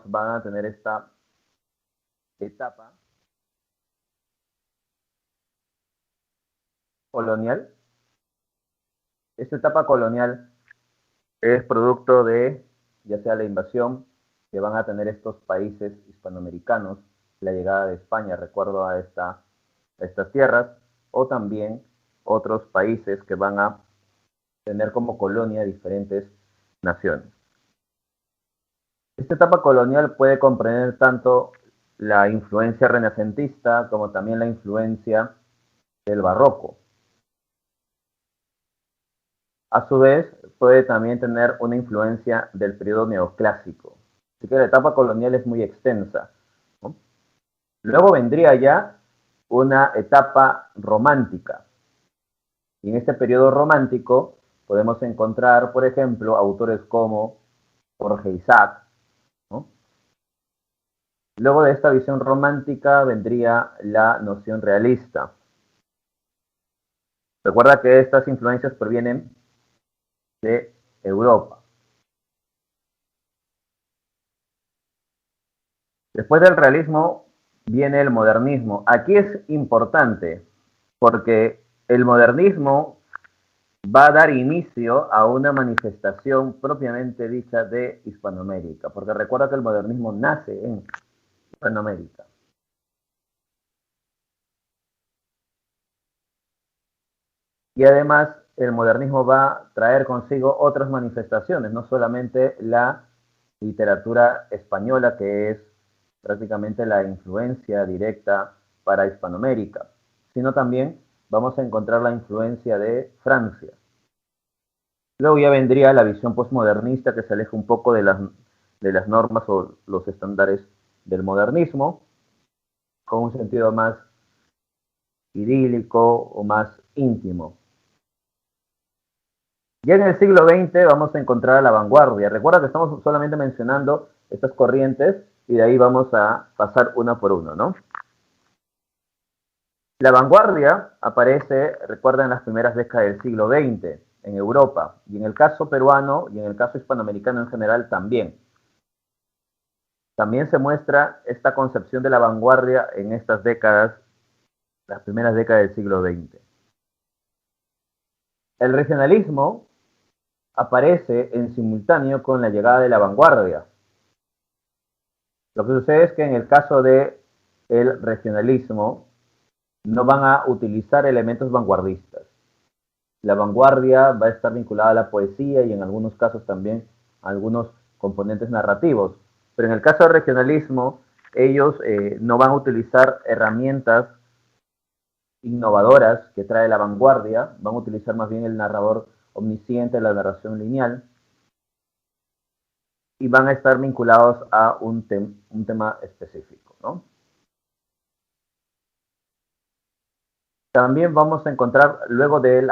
van a tener esta etapa colonial. Esta etapa colonial es producto de, ya sea la invasión que van a tener estos países hispanoamericanos, la llegada de España, recuerdo, a estas tierras, o también otros países que van a tener como colonia diferentes naciones. Esta etapa colonial puede comprender tanto la influencia renacentista como también la influencia del barroco. A su vez, puede también tener una influencia del periodo neoclásico. Así que la etapa colonial es muy extensa, ¿no? Luego vendría ya una etapa romántica. Y en este periodo romántico podemos encontrar, por ejemplo, autores como Jorge Isaac, ¿no? Luego de esta visión romántica vendría la noción realista. Recuerda que estas influencias provienen de Europa. Después del realismo viene el modernismo. Aquí es importante porque el modernismo va a dar inicio a una manifestación propiamente dicha de Hispanoamérica, porque recuerda que el modernismo nace en Hispanoamérica. Y además el modernismo va a traer consigo otras manifestaciones, no solamente la literatura española, que es prácticamente la influencia directa para Hispanoamérica, sino también vamos a encontrar la influencia de Francia. Luego ya vendría la visión postmodernista, que se aleja un poco de las normas o los estándares del modernismo, con un sentido más idílico o más íntimo. Ya en el siglo XX vamos a encontrar a la vanguardia. Recuerda que estamos solamente mencionando estas corrientes y de ahí vamos a pasar una por una, ¿no? La vanguardia aparece, recuerda, en las primeras décadas del siglo XX en Europa, y en el caso peruano y en el caso hispanoamericano en general también. También se muestra esta concepción de la vanguardia en estas décadas, las primeras décadas del siglo XX. El regionalismo aparece en simultáneo con la llegada de la vanguardia. Lo que sucede es que en el caso del regionalismo no van a utilizar elementos vanguardistas. La vanguardia va a estar vinculada a la poesía y en algunos casos también a algunos componentes narrativos. Pero en el caso del regionalismo, ellos no van a utilizar herramientas innovadoras que trae la vanguardia, van a utilizar más bien el narrador omnisciente, la narración lineal, y van a estar vinculados a un tema específico, ¿no? También vamos a encontrar luego del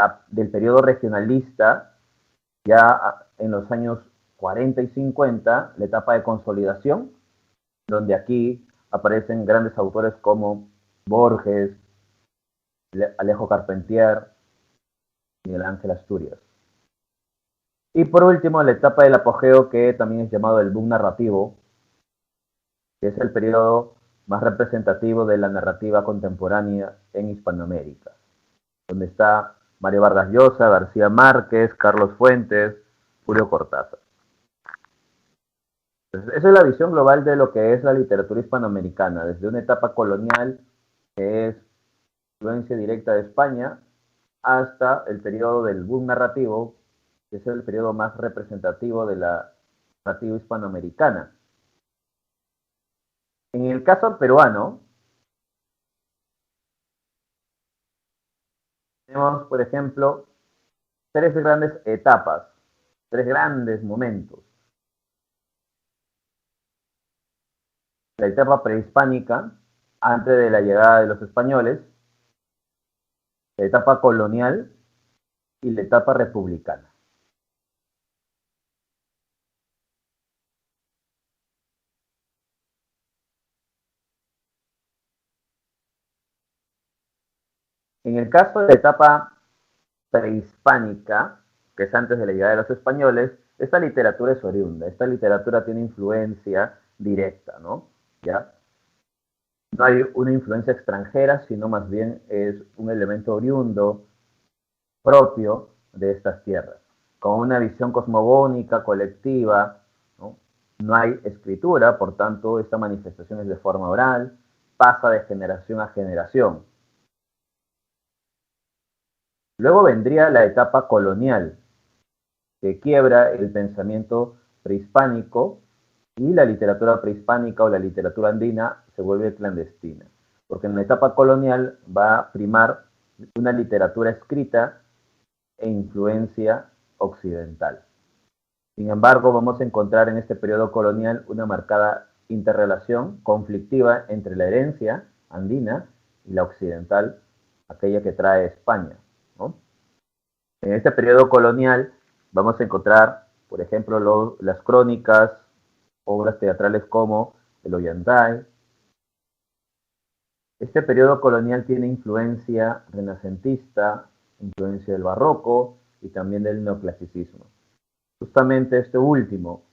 periodo regionalista, ya en los años 40 y 50, la etapa de consolidación, donde aquí aparecen grandes autores como Borges, Alejo Carpentier, Miguel Ángel Asturias. Y por último, la etapa del apogeo, que también es llamado el boom narrativo, que es el periodo más representativo de la narrativa contemporánea en Hispanoamérica, donde está Mario Vargas Llosa, García Márquez, Carlos Fuentes, Julio Cortázar. Entonces, esa es la visión global de lo que es la literatura hispanoamericana, desde una etapa colonial, que es influencia directa de España, hasta el periodo del boom narrativo, que es el periodo más representativo de la narrativa hispanoamericana. En el caso peruano, tenemos, por ejemplo, tres grandes etapas, tres grandes momentos. La etapa prehispánica, antes de la llegada de los españoles, la etapa colonial y la etapa republicana. En el caso de la etapa prehispánica, que es antes de la llegada de los españoles, esta literatura es oriunda, esta literatura tiene influencia directa, ¿no? ¿Ya? No hay una influencia extranjera, sino más bien es un elemento oriundo propio de estas tierras, con una visión cosmogónica, colectiva, ¿no? No hay escritura, por tanto, esta manifestación es de forma oral, pasa de generación a generación. Luego vendría la etapa colonial, que quiebra el pensamiento prehispánico y la literatura prehispánica o la literatura andina se vuelve clandestina, porque en la etapa colonial va a primar una literatura escrita e influencia occidental. Sin embargo, vamos a encontrar en este periodo colonial una marcada interrelación conflictiva entre la herencia andina y la occidental, aquella que trae España, ¿no? En este periodo colonial vamos a encontrar, por ejemplo, las crónicas, obras teatrales como el Ollantay. Este periodo colonial tiene influencia renacentista, influencia del barroco y también del neoclasicismo. Justamente este último,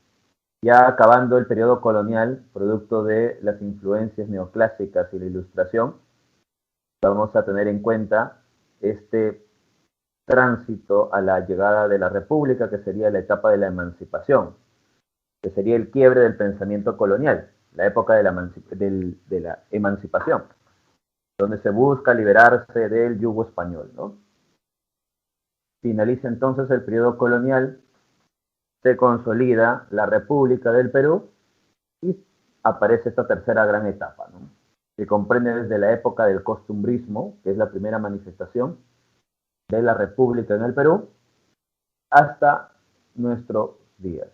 ya acabando el periodo colonial, producto de las influencias neoclásicas y la ilustración, vamos a tener en cuenta este tránsito a la llegada de la República, que sería la etapa de la emancipación, que sería el quiebre del pensamiento colonial, la época de la emancipación, donde se busca liberarse del yugo español, ¿no? Finaliza entonces el periodo colonial, se consolida la República del Perú y aparece esta tercera gran etapa, ¿no? Que comprende desde la época del costumbrismo, que es la primera manifestación de la República en el Perú, hasta nuestros días.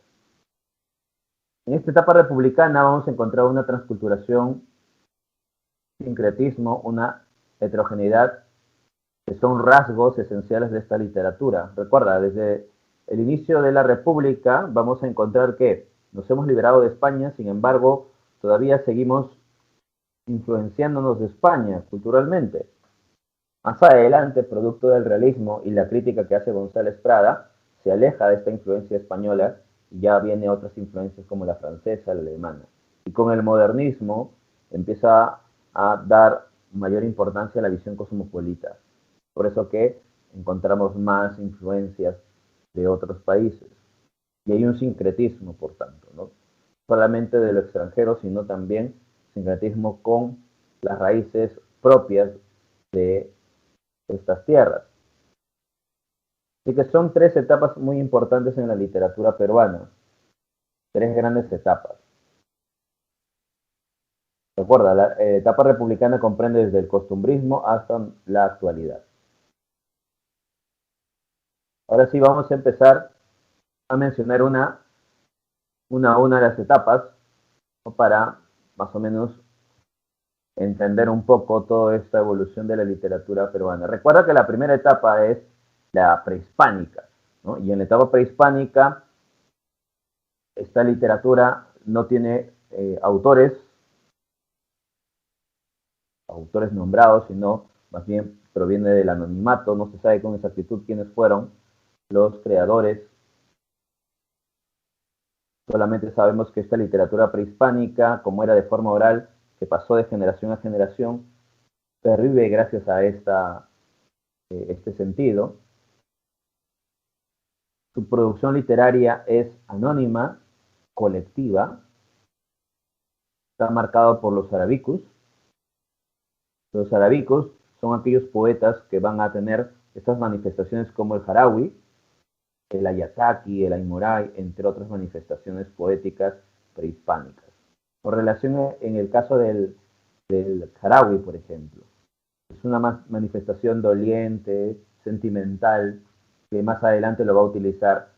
En esta etapa republicana vamos a encontrar una transculturación, sincretismo, una heterogeneidad que son rasgos esenciales de esta literatura. Recuerda, desde el inicio de la República vamos a encontrar que nos hemos liberado de España, sin embargo, todavía seguimos influenciándonos de España culturalmente. Más adelante, producto del realismo y la crítica que hace González Prada, se aleja de esta influencia española y ya viene otras influencias como la francesa, la alemana. Y con el modernismo empieza a dar mayor importancia a la visión cosmopolita. Por eso que encontramos más influencias de otros países. Y hay un sincretismo, por tanto, ¿no? Solamente de lo extranjero, sino también sincretismo con las raíces propias de estas tierras. Así que son tres etapas muy importantes en la literatura peruana, tres grandes etapas. Recuerda, la etapa republicana comprende desde el costumbrismo hasta la actualidad. Ahora sí vamos a empezar a mencionar una de las etapas, ¿no? Para más o menos entender un poco toda esta evolución de la literatura peruana. Recuerda que la primera etapa es la prehispánica, ¿no? Y en la etapa prehispánica esta literatura no tiene autores nombrados, sino más bien proviene del anonimato, no se sabe con exactitud quiénes fueron los creadores. Solamente sabemos que esta literatura prehispánica, como era de forma oral, que pasó de generación a generación, pervive gracias a este sentido. Su producción literaria es anónima, colectiva, está marcado por los arabicus. Los arabicus son aquellos poetas que van a tener estas manifestaciones como el Harawi, el Ayataki, el Aymoray, entre otras manifestaciones poéticas prehispánicas. Por relación en el caso del Harawi, por ejemplo, es una manifestación doliente, sentimental, que más adelante lo va a utilizar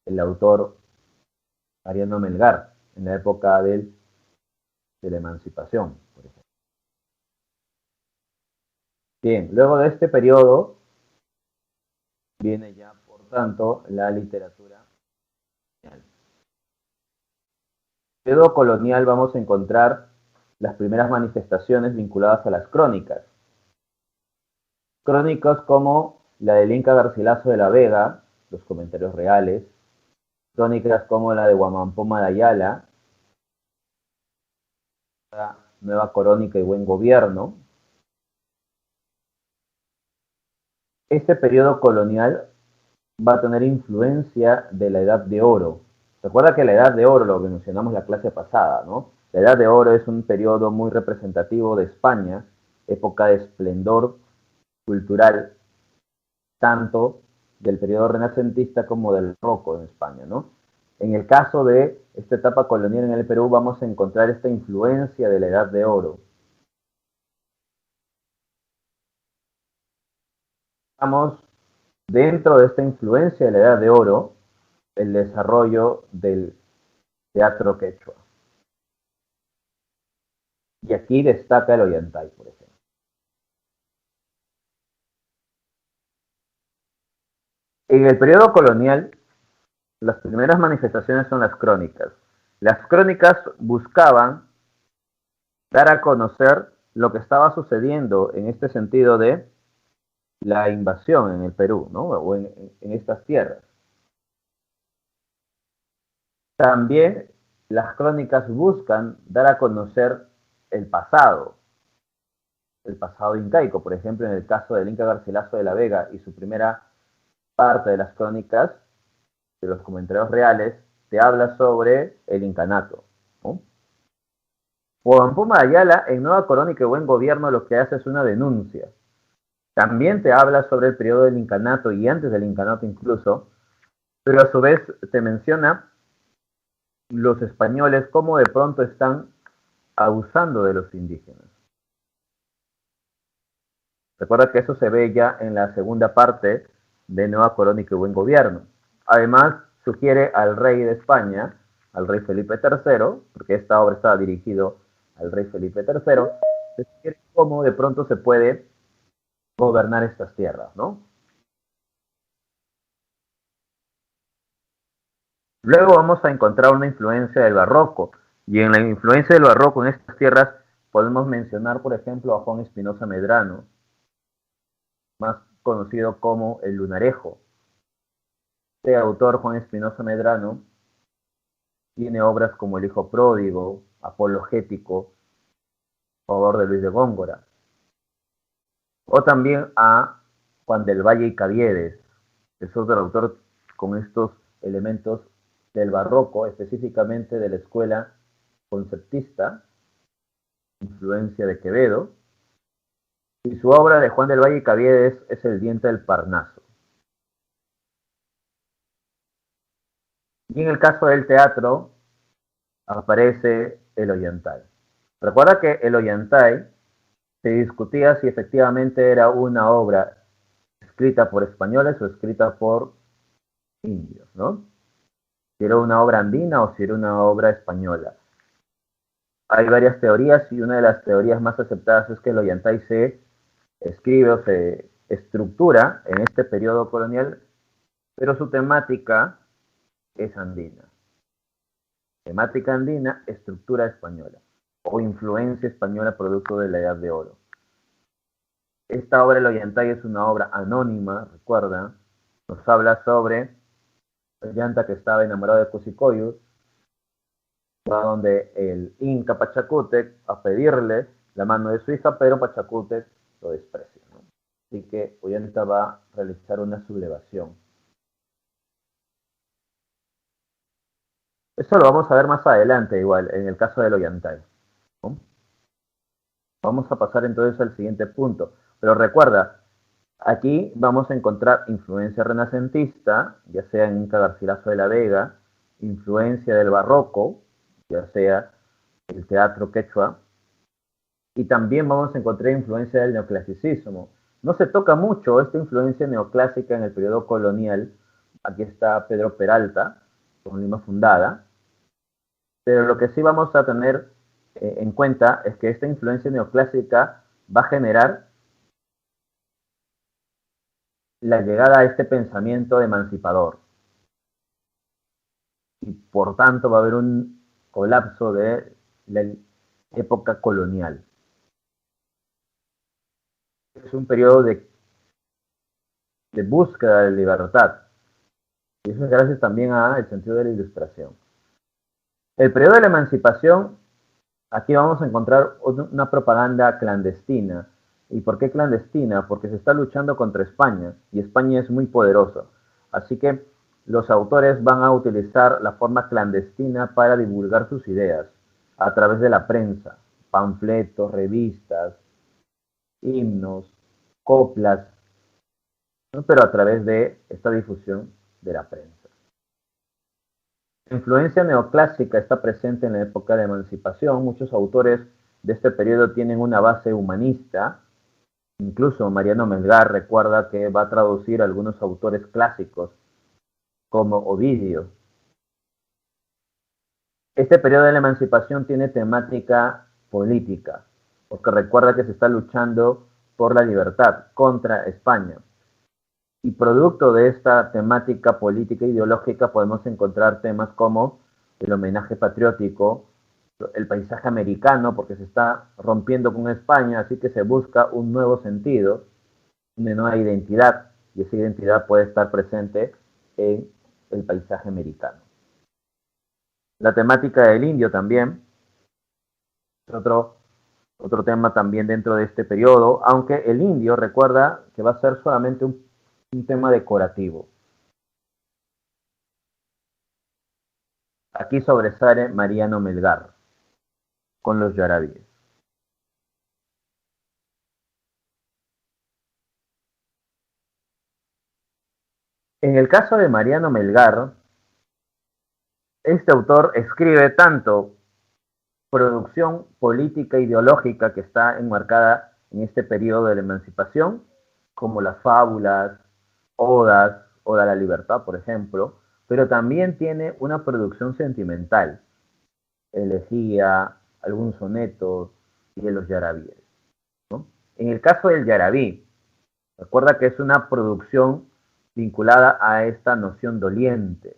el autor Mariano Melgar en la época de la emancipación, por ejemplo. Bien, luego de este periodo viene ya, por tanto, la literatura colonial. En el periodo colonial vamos a encontrar las primeras manifestaciones vinculadas a las crónicas. Crónicas como la del Inca Garcilaso de la Vega, los comentarios reales, crónicas como la de Huamampoma de Ayala, Nueva Crónica y Buen Gobierno. Este periodo colonial va a tener influencia de la Edad de Oro. Recuerda que la Edad de Oro, lo que mencionamos la clase pasada, ¿no? La Edad de Oro es un periodo muy representativo de España, época de esplendor cultural, tanto del periodo renacentista como del barroco en España, ¿no? En el caso de esta etapa colonial en el Perú, vamos a encontrar esta influencia de la Edad de Oro. Estamos dentro de esta influencia de la Edad de Oro, el desarrollo del teatro quechua. Y aquí destaca el Ollantay, por ejemplo. En el periodo colonial, las primeras manifestaciones son las crónicas. Las crónicas buscaban dar a conocer lo que estaba sucediendo en este sentido de la invasión en el Perú, ¿no? O en estas tierras. También las crónicas buscan dar a conocer el pasado incaico. Por ejemplo, en el caso del Inca Garcilaso de la Vega y su primera parte de las crónicas, de los comentarios reales, te habla sobre el incanato, ¿no? Puma Ayala, en Nueva Crónica y Buen Gobierno, lo que hace es una denuncia. También te habla sobre el periodo del incanato y antes del incanato incluso, pero a su vez te menciona los españoles cómo de pronto están abusando de los indígenas. Recuerda que eso se ve ya en la segunda parte de Nueva Crónica y Buen Gobierno. Además, sugiere al rey de España, al rey Felipe III, porque esta obra estaba dirigido al rey Felipe III, sugiere cómo de pronto se puede gobernar estas tierras, ¿no? Luego vamos a encontrar una influencia del barroco, y en la influencia del barroco en estas tierras podemos mencionar, por ejemplo, a Juan Espinosa Medrano, más conocido como el Lunarejo. Este autor, Juan Espinosa Medrano, tiene obras como El Hijo Pródigo, Apologético, Favor de Luis de Góngora. O también a Juan del Valle y Caviedes, es otro autor con estos elementos del barroco, específicamente de la escuela conceptista, influencia de Quevedo, y su obra de Juan del Valle y Caviedes es El diente del Parnaso. Y en el caso del teatro aparece el Ollantay. Recuerda que el Ollantay se discutía si efectivamente era una obra escrita por españoles o escrita por indios, ¿no? Si era una obra andina o si era una obra española. Hay varias teorías y una de las teorías más aceptadas es que el Ollantay se escribe o se estructura en este periodo colonial, pero su temática es andina. Temática andina, estructura española o influencia española producto de la Edad de Oro. Esta obra, El Ollantay, es una obra anónima, recuerda, nos habla sobre Ollanta que estaba enamorado de Cusicoyus, va donde el Inca Pachacútec a pedirle la mano de su hija, pero Pachacútec lo desprecia, ¿no? Así que Ollanta va a realizar una sublevación. Eso lo vamos a ver más adelante, igual, en el caso del Ollantay, ¿no? Vamos a pasar entonces al siguiente punto. Pero recuerda, aquí vamos a encontrar influencia renacentista, ya sea en Inca Garcilaso de la Vega, influencia del barroco, ya sea el teatro quechua, y también vamos a encontrar influencia del neoclasicismo. No se toca mucho esta influencia neoclásica en el periodo colonial. Aquí está Pedro Peralta, con Lima fundada, pero lo que sí vamos a tener en cuenta es que esta influencia neoclásica va a generar la llegada a este pensamiento emancipador. Y por tanto va a haber un colapso de la época colonial. Es un periodo de búsqueda de libertad. Y eso es gracias también al sentido de la ilustración. El periodo de la emancipación aquí vamos a encontrar una propaganda clandestina. ¿Y por qué clandestina? Porque se está luchando contra España y España es muy poderosa. Así que los autores van a utilizar la forma clandestina para divulgar sus ideas a través de la prensa, panfletos, revistas, himnos, coplas, ¿no? Pero a través de esta difusión de la prensa. La influencia neoclásica está presente en la época de emancipación. Muchos autores de este periodo tienen una base humanista. Incluso Mariano Melgar recuerda que va a traducir algunos autores clásicos como Ovidio. Este periodo de la emancipación tiene temática política, porque recuerda que se está luchando por la libertad contra España. Y producto de esta temática política e ideológica podemos encontrar temas como el homenaje patriótico, el paisaje americano, porque se está rompiendo con España, así que se busca un nuevo sentido, una nueva identidad, y esa identidad puede estar presente en el paisaje americano. La temática del indio también es otro tema también dentro de este periodo, aunque el indio recuerda que va a ser solamente un tema decorativo. Aquí sobresale Mariano Melgar con los yarabíes. En el caso de Mariano Melgar, este autor escribe tanto producción política ideológica que está enmarcada en este periodo de la emancipación, como las fábulas, odas, Oda a la libertad, por ejemplo, pero también tiene una producción sentimental, elegía, algunos sonetos y de los yarabíes, ¿no? En el caso del yarabí, recuerda que es una producción vinculada a esta noción doliente,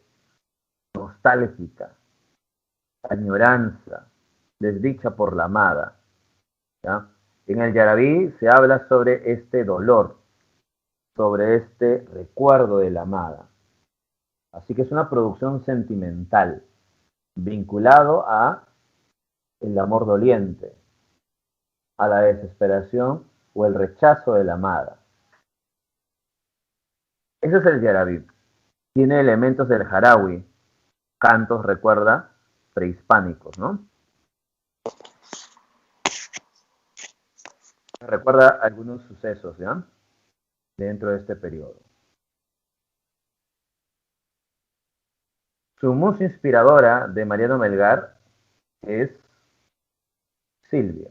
nostálgica, añoranza, desdicha por la amada. ¿Ya? En el yarabí se habla sobre este dolor, sobre este recuerdo de la amada. Así que es una producción sentimental, vinculado a el amor doliente, a la desesperación o el rechazo de la amada. Ese es el yarabí. Tiene elementos del jarawi, cantos, recuerda, prehispánicos, ¿no? Recuerda algunos sucesos, ¿ya? Dentro de este periodo. Su musa inspiradora de Mariano Melgar es Silvia,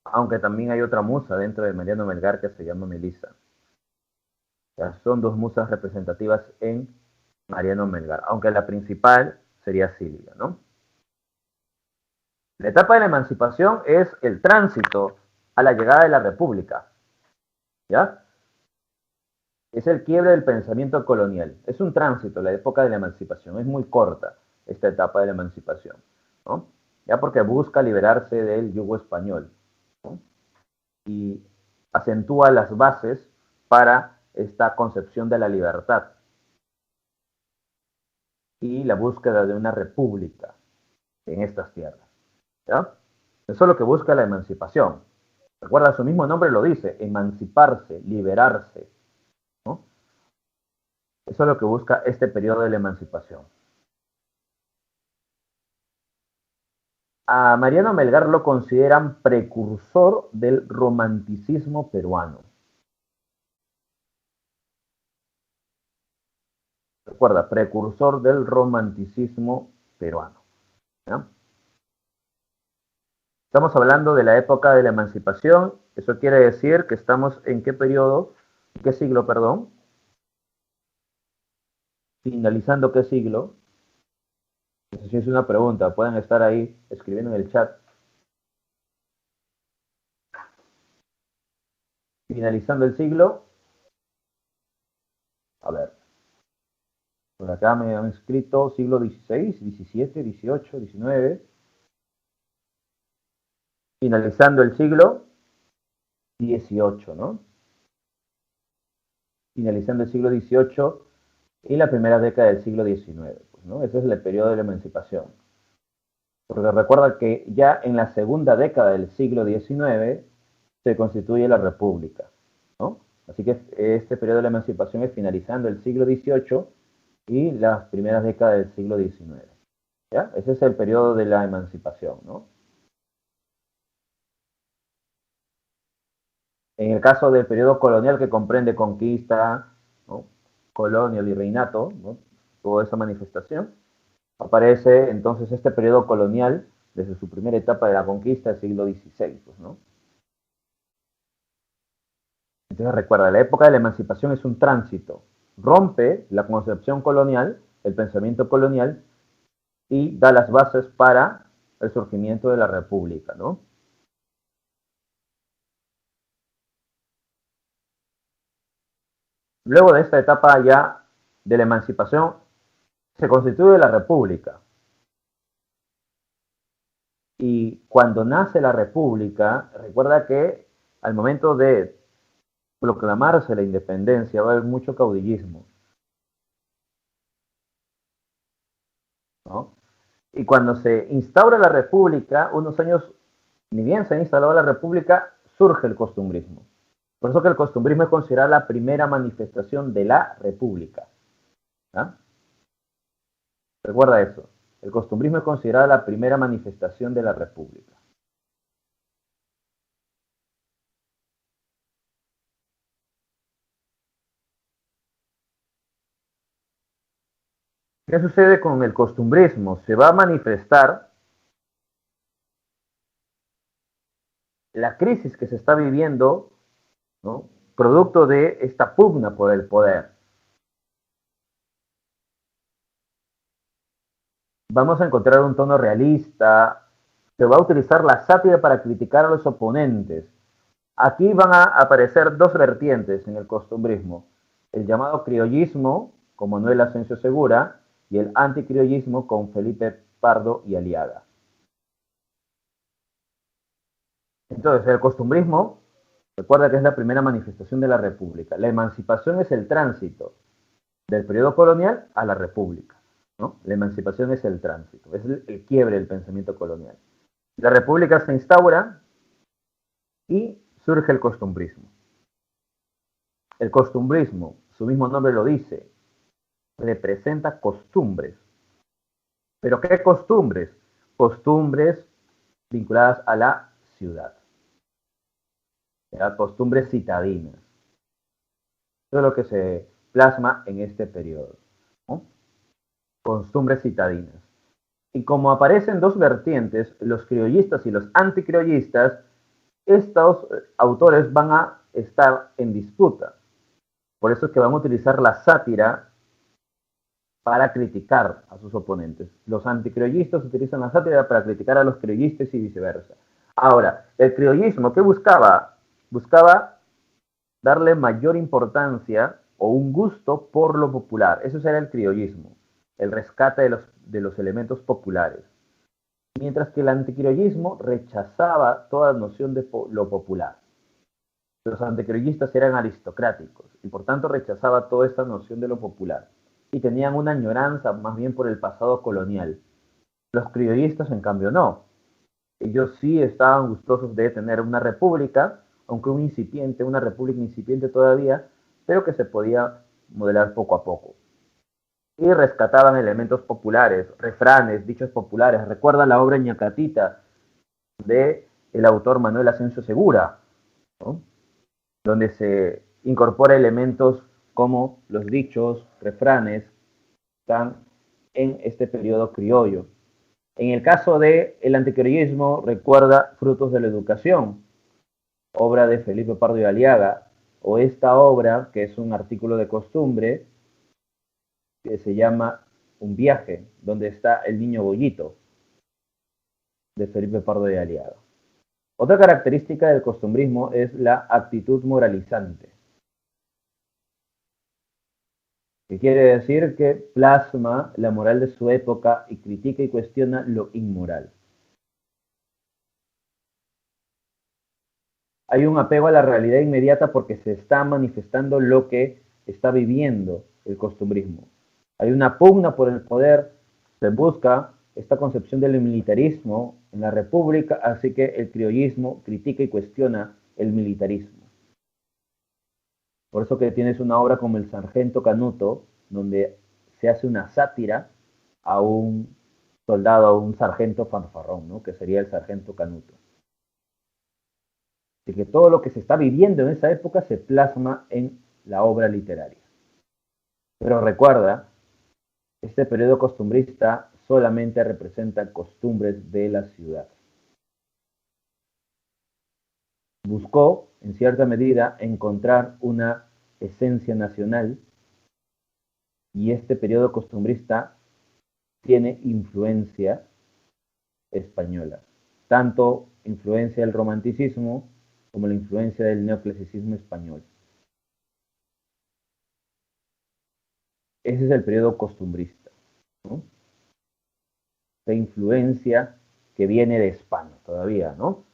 aunque también hay otra musa dentro de Mariano Melgar que se llama Melissa. Ya, son dos musas representativas en Mariano Melgar, aunque la principal sería Silvia, ¿no? La etapa de la emancipación es el tránsito a la llegada de la República, ¿ya? Es el quiebre del pensamiento colonial. Es un tránsito, la época de la emancipación. Es muy corta esta etapa de la emancipación, ¿no? Ya porque busca liberarse del yugo español, ¿no? Y acentúa las bases para esta concepción de la libertad y la búsqueda de una república en estas tierras, ¿ya? Eso es lo que busca la emancipación. Recuerda, su mismo nombre lo dice, emanciparse, liberarse, ¿no? Eso es lo que busca este periodo de la emancipación. A Mariano Melgar lo consideran precursor del romanticismo peruano. Recuerda, precursor del romanticismo peruano, ¿ya? Estamos hablando de la época de la emancipación. Eso quiere decir que estamos en qué periodo, qué siglo, perdón, finalizando qué siglo. Si es una pregunta, pueden estar ahí escribiendo en el chat. Finalizando el siglo, a ver, por acá me han escrito siglo XVI, XVII, XVIII, XIX. Finalizando el siglo XVIII, ¿no? Finalizando el siglo XVIII y la primera década del siglo XIX, pues, ¿no? Ese es el periodo de la emancipación. Porque recuerda que ya en la segunda década del siglo XIX se constituye la República, ¿no? Así que este periodo de la emancipación es finalizando el siglo XVIII y las primeras décadas del siglo XIX. ¿Ya? Ese es el periodo de la emancipación, ¿no? En el caso del periodo colonial que comprende conquista, ¿no? Colonia, virreinato, ¿no? Toda esa manifestación, aparece entonces este periodo colonial desde su primera etapa de la conquista del siglo XVI, pues, ¿no? Entonces recuerda, la época de la emancipación es un tránsito, rompe la concepción colonial, el pensamiento colonial, y da las bases para el surgimiento de la República, ¿no? Luego de esta etapa ya de la emancipación, se constituye la República. Y cuando nace la República, recuerda que al momento de proclamarse la independencia va a haber mucho caudillismo, ¿no? Y cuando se instaura la República, unos años, ni bien se ha instalado la República, surge el costumbrismo. Por eso que el costumbrismo es considerada la primera manifestación de la República. ¿Ah? Recuerda eso. El costumbrismo es considerada la primera manifestación de la República. ¿Qué sucede con el costumbrismo? Se va a manifestar la crisis que se está viviendo, ¿no? Producto de esta pugna por el poder. Vamos a encontrar un tono realista, se va a utilizar la sátira para criticar a los oponentes. Aquí van a aparecer dos vertientes en el costumbrismo, el llamado criollismo, con Manuel Asensio Segura, y el anticriollismo con Felipe Pardo y Aliaga. Entonces, el costumbrismo, recuerda que es la primera manifestación de la República. La emancipación es el tránsito del periodo colonial a la República, ¿no? La emancipación es el tránsito, es el quiebre del pensamiento colonial. La República se instaura y surge el costumbrismo. El costumbrismo, su mismo nombre lo dice, representa costumbres. ¿Pero qué costumbres? Costumbres vinculadas a la ciudad. ¿Ya? Costumbres citadinas. Eso es lo que se plasma en este periodo, ¿no? Costumbres citadinas. Y como aparecen dos vertientes, los criollistas y los anticriollistas, estos autores van a estar en disputa. Por eso es que van a utilizar la sátira para criticar a sus oponentes. Los anticriollistas utilizan la sátira para criticar a los criollistas y viceversa. Ahora, el criollismo, ¿qué buscaba? Buscaba darle mayor importancia o un gusto por lo popular. Eso era el criollismo, el rescate de los elementos populares. Mientras que el anticriollismo rechazaba toda noción de lo popular. Los anticriollistas eran aristocráticos y por tanto rechazaba toda esta noción de lo popular y tenían una añoranza más bien por el pasado colonial. Los criollistas, en cambio, no. Ellos sí estaban gustosos de tener una república, aunque una república incipiente todavía, pero que se podía modelar poco a poco. Y rescataban elementos populares, refranes, dichos populares. Recuerda la obra Ñacatita de el autor Manuel Asensio Segura, ¿no? Donde se incorpora elementos como los dichos, refranes, están en este periodo criollo. En el caso del anticriollismo, recuerda Frutos de la Educación, obra de Felipe Pardo y Aliaga, o esta obra, que es un artículo de costumbre, que se llama Un viaje, donde está el niño Bollito, de Felipe Pardo y Aliaga. Otra característica del costumbrismo es la actitud moralizante, que quiere decir que plasma la moral de su época y critica y cuestiona lo inmoral. Hay un apego a la realidad inmediata porque se está manifestando lo que está viviendo el costumbrismo. Hay una pugna por el poder, se busca esta concepción del militarismo en la República, así que el criollismo critica y cuestiona el militarismo. Por eso que tienes una obra como El Sargento Canuto, donde se hace una sátira a un soldado, a un sargento fanfarrón, ¿no? Que sería el Sargento Canuto. Así que todo lo que se está viviendo en esa época se plasma en la obra literaria. Pero recuerda, este periodo costumbrista solamente representa costumbres de la ciudad. Buscó, en cierta medida, encontrar una esencia nacional y este periodo costumbrista tiene influencia española, tanto influencia del romanticismo como la influencia del neoclasicismo español. Ese es el periodo costumbrista, ¿no? Esta influencia que viene de España todavía, ¿no?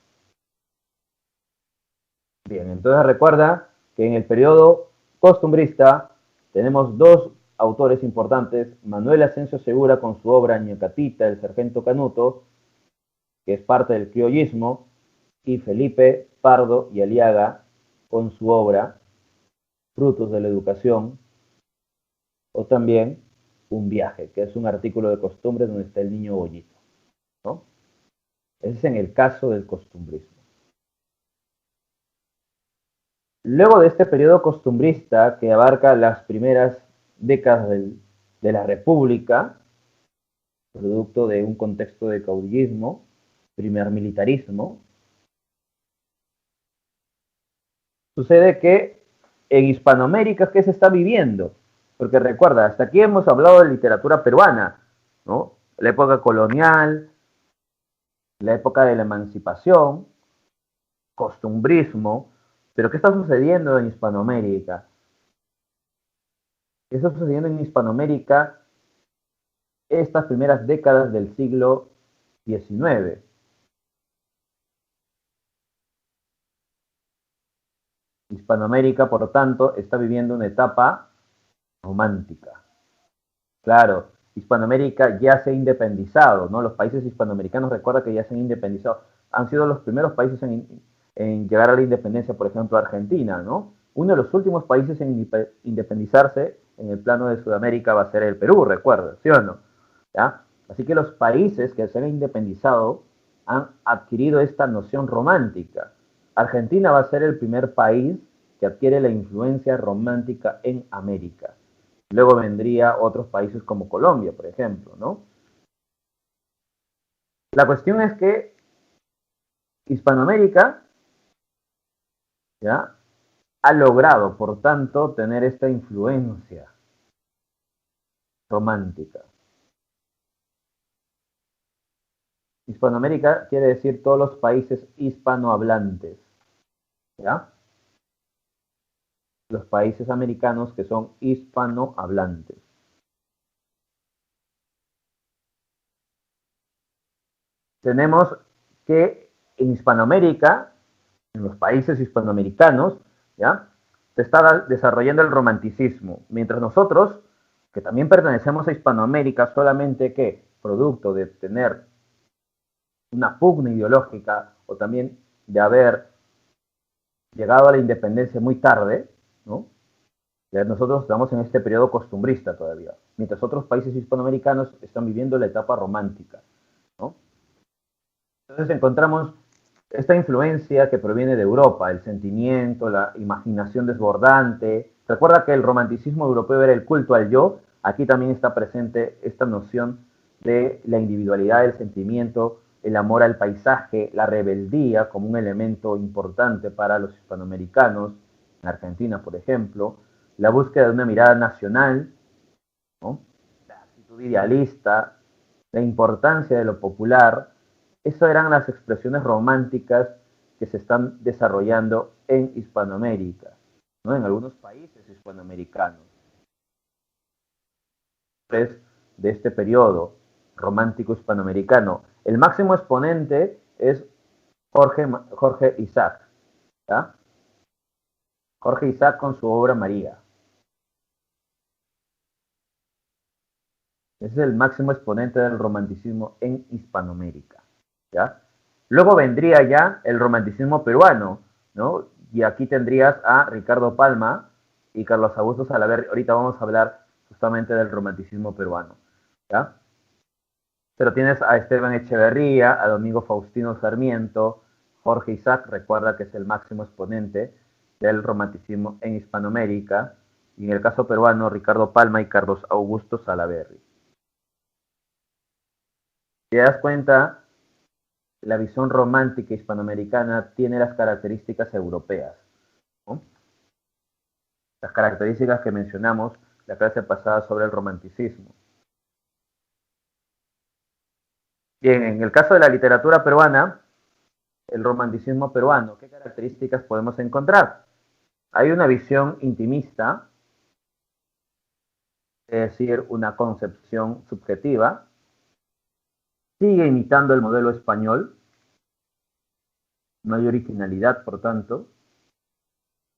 Bien, entonces recuerda que en el periodo costumbrista tenemos dos autores importantes, Manuel Asensio Segura con su obra Ñacatita, el Sargento Canuto, que es parte del criollismo, y Felipe Pardo y Aliaga con su obra Frutos de la Educación, o también Un viaje, que es un artículo de costumbres donde está el niño bollito, ¿no? Ese es en el caso del costumbrismo. Luego de este periodo costumbrista que abarca las primeras décadas de la República, producto de un contexto de caudillismo, primer militarismo, sucede que en Hispanoamérica, ¿qué se está viviendo? Porque recuerda, hasta aquí hemos hablado de literatura peruana, ¿no? La época colonial, la época de la emancipación, costumbrismo, pero ¿qué está sucediendo en Hispanoamérica? ¿Qué está sucediendo en Hispanoamérica estas primeras décadas del siglo XIX? Hispanoamérica, por lo tanto, está viviendo una etapa romántica. Claro, Hispanoamérica ya se ha independizado, ¿no? Los países hispanoamericanos, recuerda que ya se han independizado. Han sido los primeros países en llegar a la independencia, por ejemplo, Argentina, ¿no? Uno de los últimos países en independizarse en el plano de Sudamérica va a ser el Perú, recuerda, ¿sí o no? ¿Ya? Así que los países que se han independizado han adquirido esta noción romántica. Argentina va a ser el primer país que adquiere la influencia romántica en América. Luego vendría otros países como Colombia, por ejemplo, ¿no? La cuestión es que Hispanoamérica, ¿ya?, ha logrado, por tanto, tener esta influencia romántica. Hispanoamérica quiere decir todos los países hispanohablantes, ¿ya? Los países americanos que son hispanohablantes. Tenemos que en Hispanoamérica, en los países hispanoamericanos, ¿ya?, se está desarrollando el romanticismo, mientras nosotros, que también pertenecemos a Hispanoamérica, solamente que producto de tener una pugna ideológica o también de haber llegado a la independencia muy tarde, ¿no? Ya nosotros estamos en este periodo costumbrista todavía, mientras otros países hispanoamericanos están viviendo la etapa romántica, ¿no? Entonces encontramos esta influencia que proviene de Europa, el sentimiento, la imaginación desbordante. Recuerda que el romanticismo europeo era el culto al yo. Aquí también está presente esta noción de la individualidad del sentimiento, el amor al paisaje, la rebeldía como un elemento importante para los hispanoamericanos, en Argentina, por ejemplo, la búsqueda de una mirada nacional, ¿no?, la actitud idealista, la importancia de lo popular. Esas eran las expresiones románticas que se están desarrollando en Hispanoamérica, ¿no?, en algunos países hispanoamericanos. De este periodo romántico hispanoamericano, el máximo exponente es Jorge Isaac, ¿ya? Jorge Isaac con su obra María. Ese es el máximo exponente del romanticismo en Hispanoamérica, ¿ya? Luego vendría ya el romanticismo peruano, ¿no? Y aquí tendrías a Ricardo Palma y Carlos Augusto Salaverry. Ahorita vamos a hablar justamente del romanticismo peruano, ¿ya? Pero tienes a Esteban Echeverría, a Domingo Faustino Sarmiento, Jorge Isaac, recuerda que es el máximo exponente del romanticismo en Hispanoamérica, y en el caso peruano, Ricardo Palma y Carlos Augusto Salaverry. Si te das cuenta, la visión romántica hispanoamericana tiene las características europeas, ¿no? Las características que mencionamos la clase pasada sobre el romanticismo. Bien, en el caso de la literatura peruana, el romanticismo peruano, ¿qué características podemos encontrar? Hay una visión intimista, es decir, una concepción subjetiva, sigue imitando el modelo español, no hay originalidad, por tanto,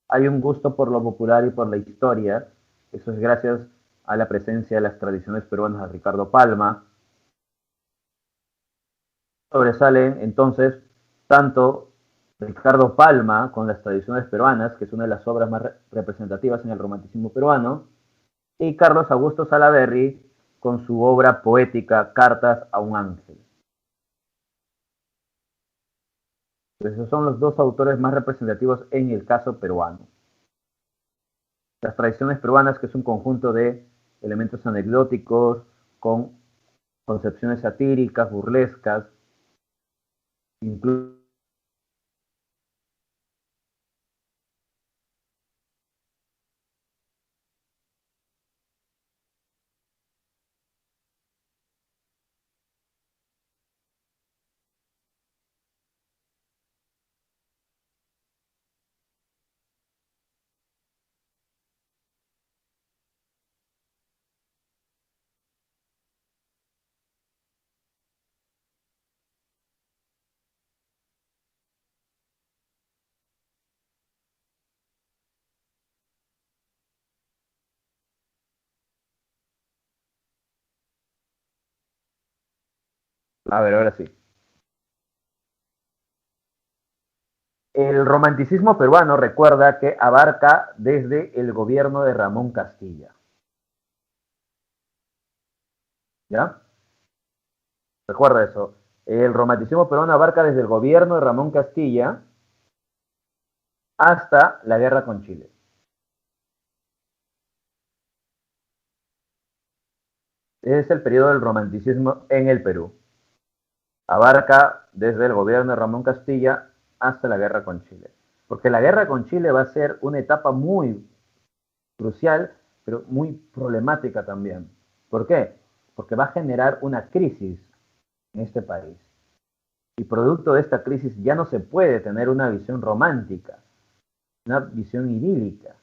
hay un gusto por lo popular y por la historia, eso es gracias a la presencia de las tradiciones peruanas de Ricardo Palma. Sobresalen entonces tanto Ricardo Palma con las tradiciones peruanas, que es una de las obras más representativas en el romanticismo peruano, y Carlos Augusto Salaverry con su obra poética Cartas a un ángel. Esos son los dos autores más representativos en el caso peruano. Las tradiciones peruanas, que es un conjunto de elementos anecdóticos con concepciones satíricas, burlescas, incluso. A ver, ahora sí. El romanticismo peruano recuerda que abarca desde el gobierno de Ramón Castilla. ¿Ya? Recuerda eso. El romanticismo peruano abarca desde el gobierno de Ramón Castilla hasta la guerra con Chile. Ese es el periodo del romanticismo en el Perú. Abarca desde el gobierno de Ramón Castilla hasta la guerra con Chile. Porque la guerra con Chile va a ser una etapa muy crucial, pero muy problemática también. ¿Por qué? Porque va a generar una crisis en este país. Y producto de esta crisis ya no se puede tener una visión romántica, una visión idílica.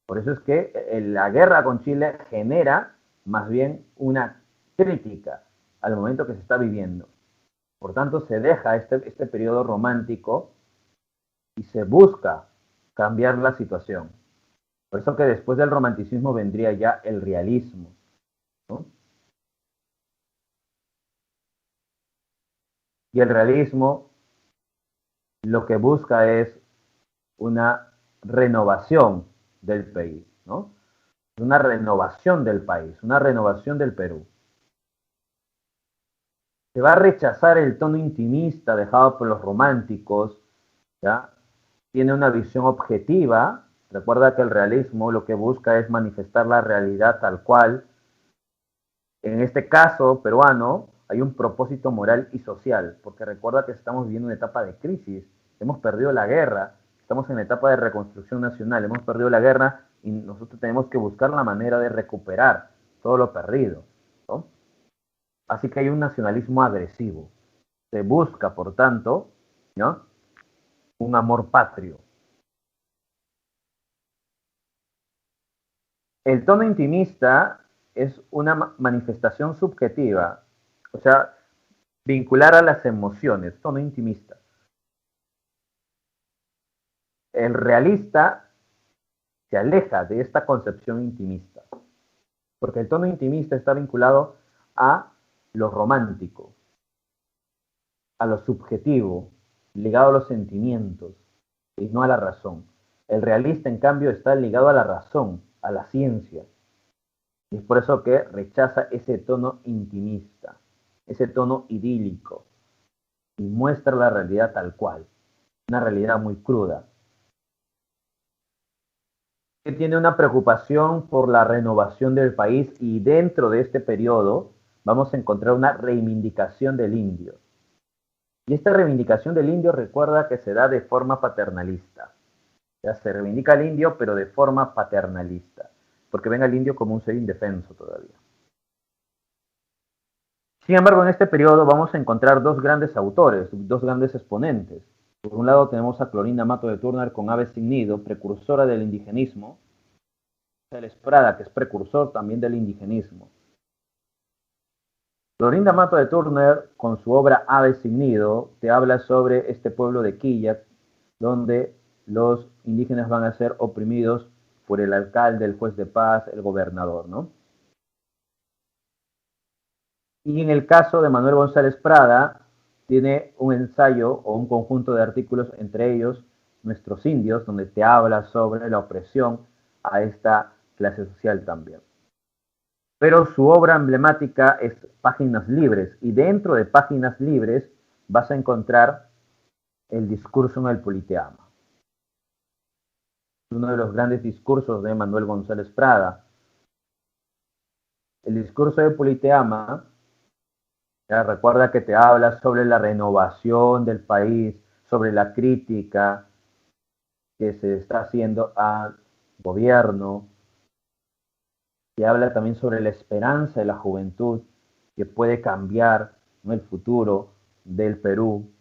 Por eso es que la guerra con Chile genera más bien una crítica al momento que se está viviendo. Por tanto, se deja este periodo romántico y se busca cambiar la situación. Por eso que después del romanticismo vendría ya el realismo, ¿no? Y el realismo lo que busca es una renovación del país, ¿no? Una renovación del país, una renovación del Perú. Se va a rechazar el tono intimista dejado por los románticos, ¿ya? Tiene una visión objetiva. Recuerda que el realismo lo que busca es manifestar la realidad tal cual. En este caso peruano hay un propósito moral y social, porque recuerda que estamos viviendo una etapa de crisis, hemos perdido la guerra, estamos en la etapa de reconstrucción nacional, hemos perdido la guerra y nosotros tenemos que buscar la manera de recuperar todo lo perdido, ¿no? Así que hay un nacionalismo agresivo. Se busca, por tanto, ¿no?, un amor patrio. El tono intimista es una manifestación subjetiva, o sea, vincular a las emociones, tono intimista. El realista se aleja de esta concepción intimista. porque el tono intimista está vinculado a lo romántico, a lo subjetivo, ligado a los sentimientos y no a la razón. El realista, en cambio, está ligado a la razón, a la ciencia. Y es por eso que rechaza ese tono intimista, ese tono idílico, y muestra la realidad tal cual, una realidad muy cruda. Que tiene una preocupación por la renovación del país y dentro de este periodo vamos a encontrar una reivindicación del indio. Y esta reivindicación del indio recuerda que se da de forma paternalista. Ya se reivindica al indio, pero de forma paternalista, porque ven al indio como un ser indefenso todavía. Sin embargo, en este periodo vamos a encontrar dos grandes autores, dos grandes exponentes. Por un lado tenemos a Clorinda Mato de Turner con Ave sin nido, precursora del indigenismo, González Prada, que es precursor también del indigenismo. Clorinda Mato de Turner, con su obra Ave sin nido, te habla sobre este pueblo de Quilla, donde los indígenas van a ser oprimidos por el alcalde, el juez de paz, el gobernador, ¿no? Y en el caso de Manuel González Prada, tiene un ensayo o un conjunto de artículos, entre ellos Nuestros Indios, donde te habla sobre la opresión a esta clase social también. Pero su obra emblemática es Páginas Libres, y dentro de Páginas Libres vas a encontrar el discurso en el Politeama. Uno de los grandes discursos de Manuel González Prada. El discurso de Politeama, ya recuerda que te habla sobre la renovación del país, sobre la crítica que se está haciendo al gobierno, que habla también sobre la esperanza de la juventud que puede cambiar, ¿no?, el futuro del Perú,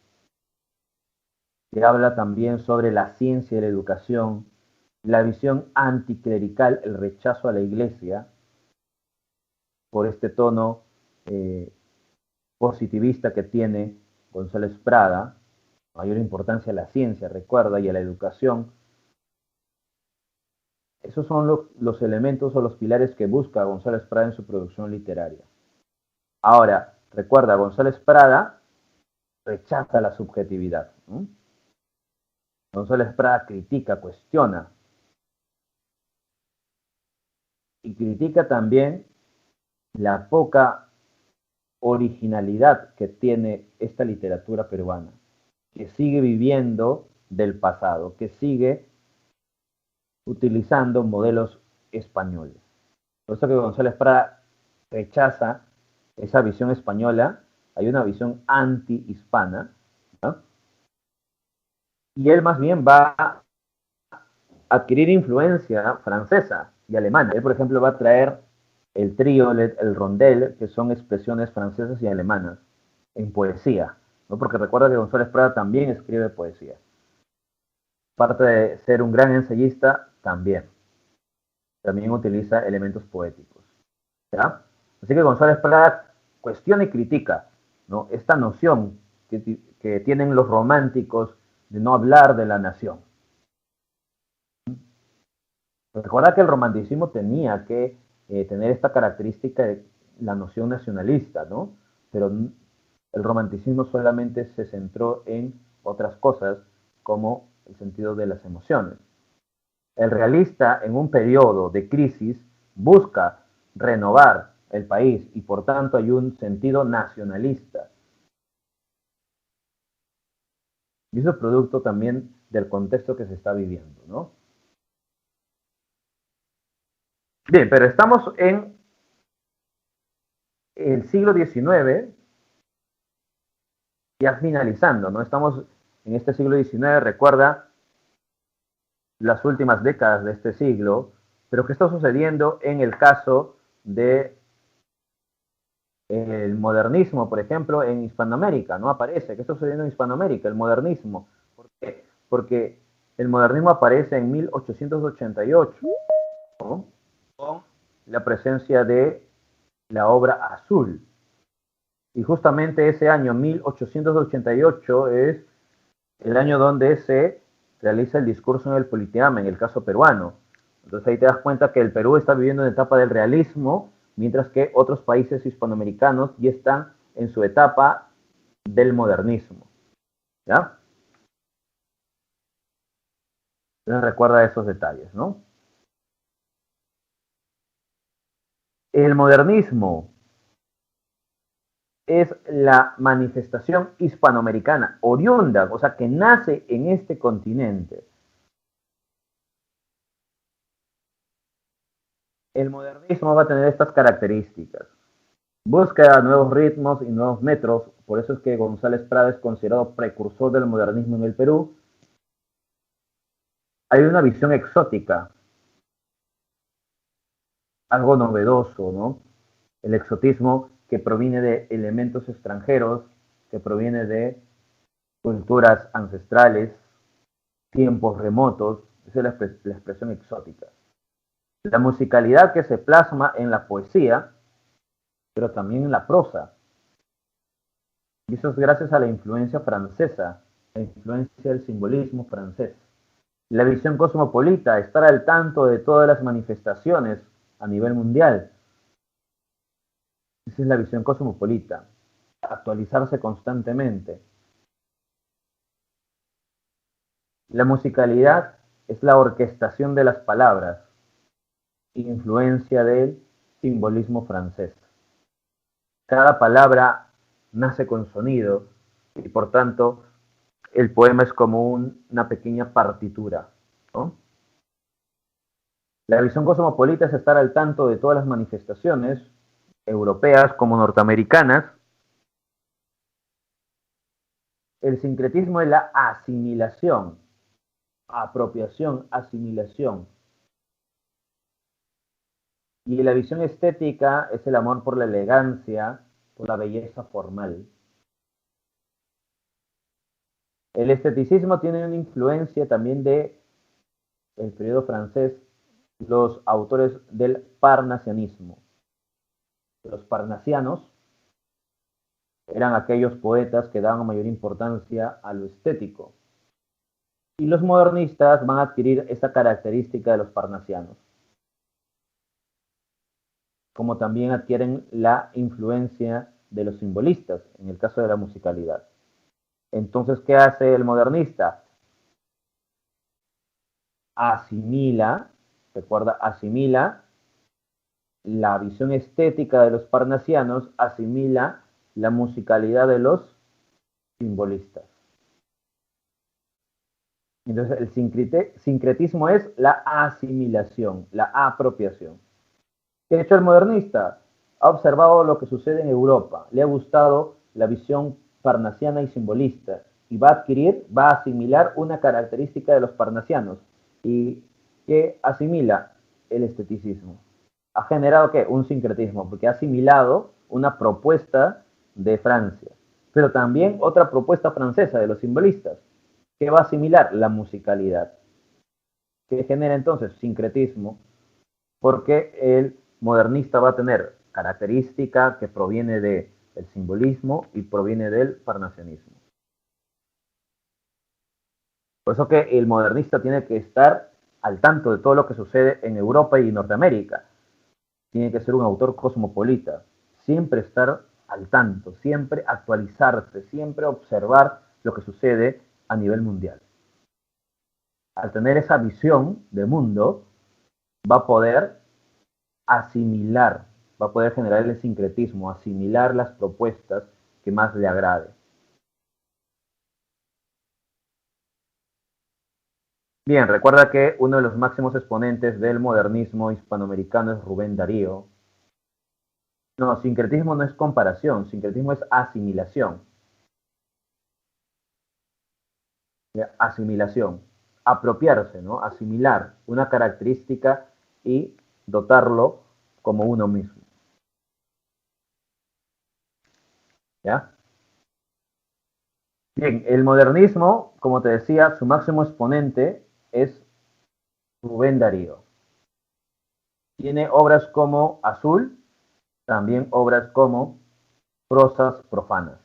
que habla también sobre la ciencia y la educación, la visión anticlerical, el rechazo a la iglesia, por este tono positivista que tiene González Prada, mayor importancia a la ciencia, recuerda, y a la educación. Esos son los elementos o los pilares que busca González Prada en su producción literaria. Ahora, recuerda, González Prada rechaza la subjetividad, ¿no? González Prada critica, cuestiona, y critica también la poca originalidad que tiene esta literatura peruana, que sigue viviendo del pasado, que sigue utilizando modelos españoles. Por eso que González Prada rechaza esa visión española, hay una visión anti-hispana, ¿no? Y él más bien va a adquirir influencia francesa y alemana. Él, por ejemplo, va a traer el triolet, el rondel, que son expresiones francesas y alemanas, en poesía, ¿no? Porque recuerda que González Prada también escribe poesía. Aparte de ser un gran ensayista, también utiliza elementos poéticos, ¿ya? Así que González Prada cuestiona y critica, ¿no?, esta noción que tienen los románticos de no hablar de la nación. Recuerda que el romanticismo tenía que tener esta característica de la noción nacionalista, ¿no? Pero el romanticismo solamente se centró en otras cosas, como el sentido de las emociones. El realista, en un periodo de crisis, busca renovar el país y por tanto hay un sentido nacionalista. Y eso es producto también del contexto que se está viviendo, ¿no? Bien, pero estamos en el siglo XIX, ya finalizando, ¿no? Estamos en este siglo XIX, recuerda las últimas décadas de este siglo, pero ¿qué está sucediendo en el caso de el modernismo, por ejemplo, en Hispanoamérica? No aparece. ¿Qué está sucediendo en Hispanoamérica? El modernismo. ¿Por qué? Porque el modernismo aparece en 1888, ¿no?, con la presencia de la obra Azul. Y justamente ese año, 1888, es el año donde se realiza el discurso en el Politeama, en el caso peruano. Entonces ahí te das cuenta que el Perú está viviendo una etapa del realismo, mientras que otros países hispanoamericanos ya están en su etapa del modernismo. ¿Ya? Entonces recuerda esos detalles, ¿no? El modernismo es la manifestación hispanoamericana, oriunda, o sea, que nace en este continente. El modernismo va a tener estas características. Busca nuevos ritmos y nuevos metros, por eso es que González Prada es considerado precursor del modernismo en el Perú. Hay una visión exótica, algo novedoso, ¿no? El exotismo que proviene de elementos extranjeros, que proviene de culturas ancestrales, tiempos remotos, esa es la expresión exótica. La musicalidad que se plasma en la poesía, pero también en la prosa. Y eso es gracias a la influencia francesa, la influencia del simbolismo francés. La visión cosmopolita, estar al tanto de todas las manifestaciones a nivel mundial. Esa es la visión cosmopolita, actualizarse constantemente. La musicalidad es la orquestación de las palabras, influencia del simbolismo francés. Cada palabra nace con sonido y por tanto el poema es como una pequeña partitura, ¿no? La visión cosmopolita es estar al tanto de todas las manifestaciones, europeas como norteamericanas. El sincretismo es la asimilación, apropiación, asimilación. Y la visión estética es el amor por la elegancia, por la belleza formal. El esteticismo tiene una influencia también de el periodo francés, los autores del parnasianismo. Los parnasianos eran aquellos poetas que daban mayor importancia a lo estético. Y los modernistas van a adquirir esta característica de los parnasianos, como también adquieren la influencia de los simbolistas, en el caso de la musicalidad. Entonces, ¿qué hace el modernista? Asimila, recuerda, asimila la visión estética de los parnasianos, asimila la musicalidad de los simbolistas. Entonces, el sincretismo es la asimilación, la apropiación. ¿Qué ha hecho el modernista? Ha observado lo que sucede en Europa, le ha gustado la visión parnasiana y simbolista y va a adquirir, va a asimilar una característica de los parnasianos y que asimila el esteticismo. ¿Ha generado qué? Un sincretismo, porque ha asimilado una propuesta de Francia, pero también otra propuesta francesa de los simbolistas, que va a asimilar la musicalidad, que genera entonces sincretismo, porque el modernista va a tener característica que proviene del simbolismo y proviene del parnasianismo. Por eso que el modernista tiene que estar al tanto de todo lo que sucede en Europa y Norteamérica. Tiene que ser un autor cosmopolita, siempre estar al tanto, siempre actualizarse, siempre observar lo que sucede a nivel mundial. Al tener esa visión de mundo, va a poder asimilar, va a poder generar el sincretismo, asimilar las propuestas que más le agrade. Bien, recuerda que uno de los máximos exponentes del modernismo hispanoamericano es Rubén Darío. No, sincretismo no es comparación, sincretismo es asimilación. Asimilación, apropiarse, ¿no? Asimilar una característica y dotarlo como uno mismo. ¿Ya? Bien, el modernismo, como te decía, su máximo exponente es Rubén Darío. Tiene obras como Azul, también obras como Prosas profanas.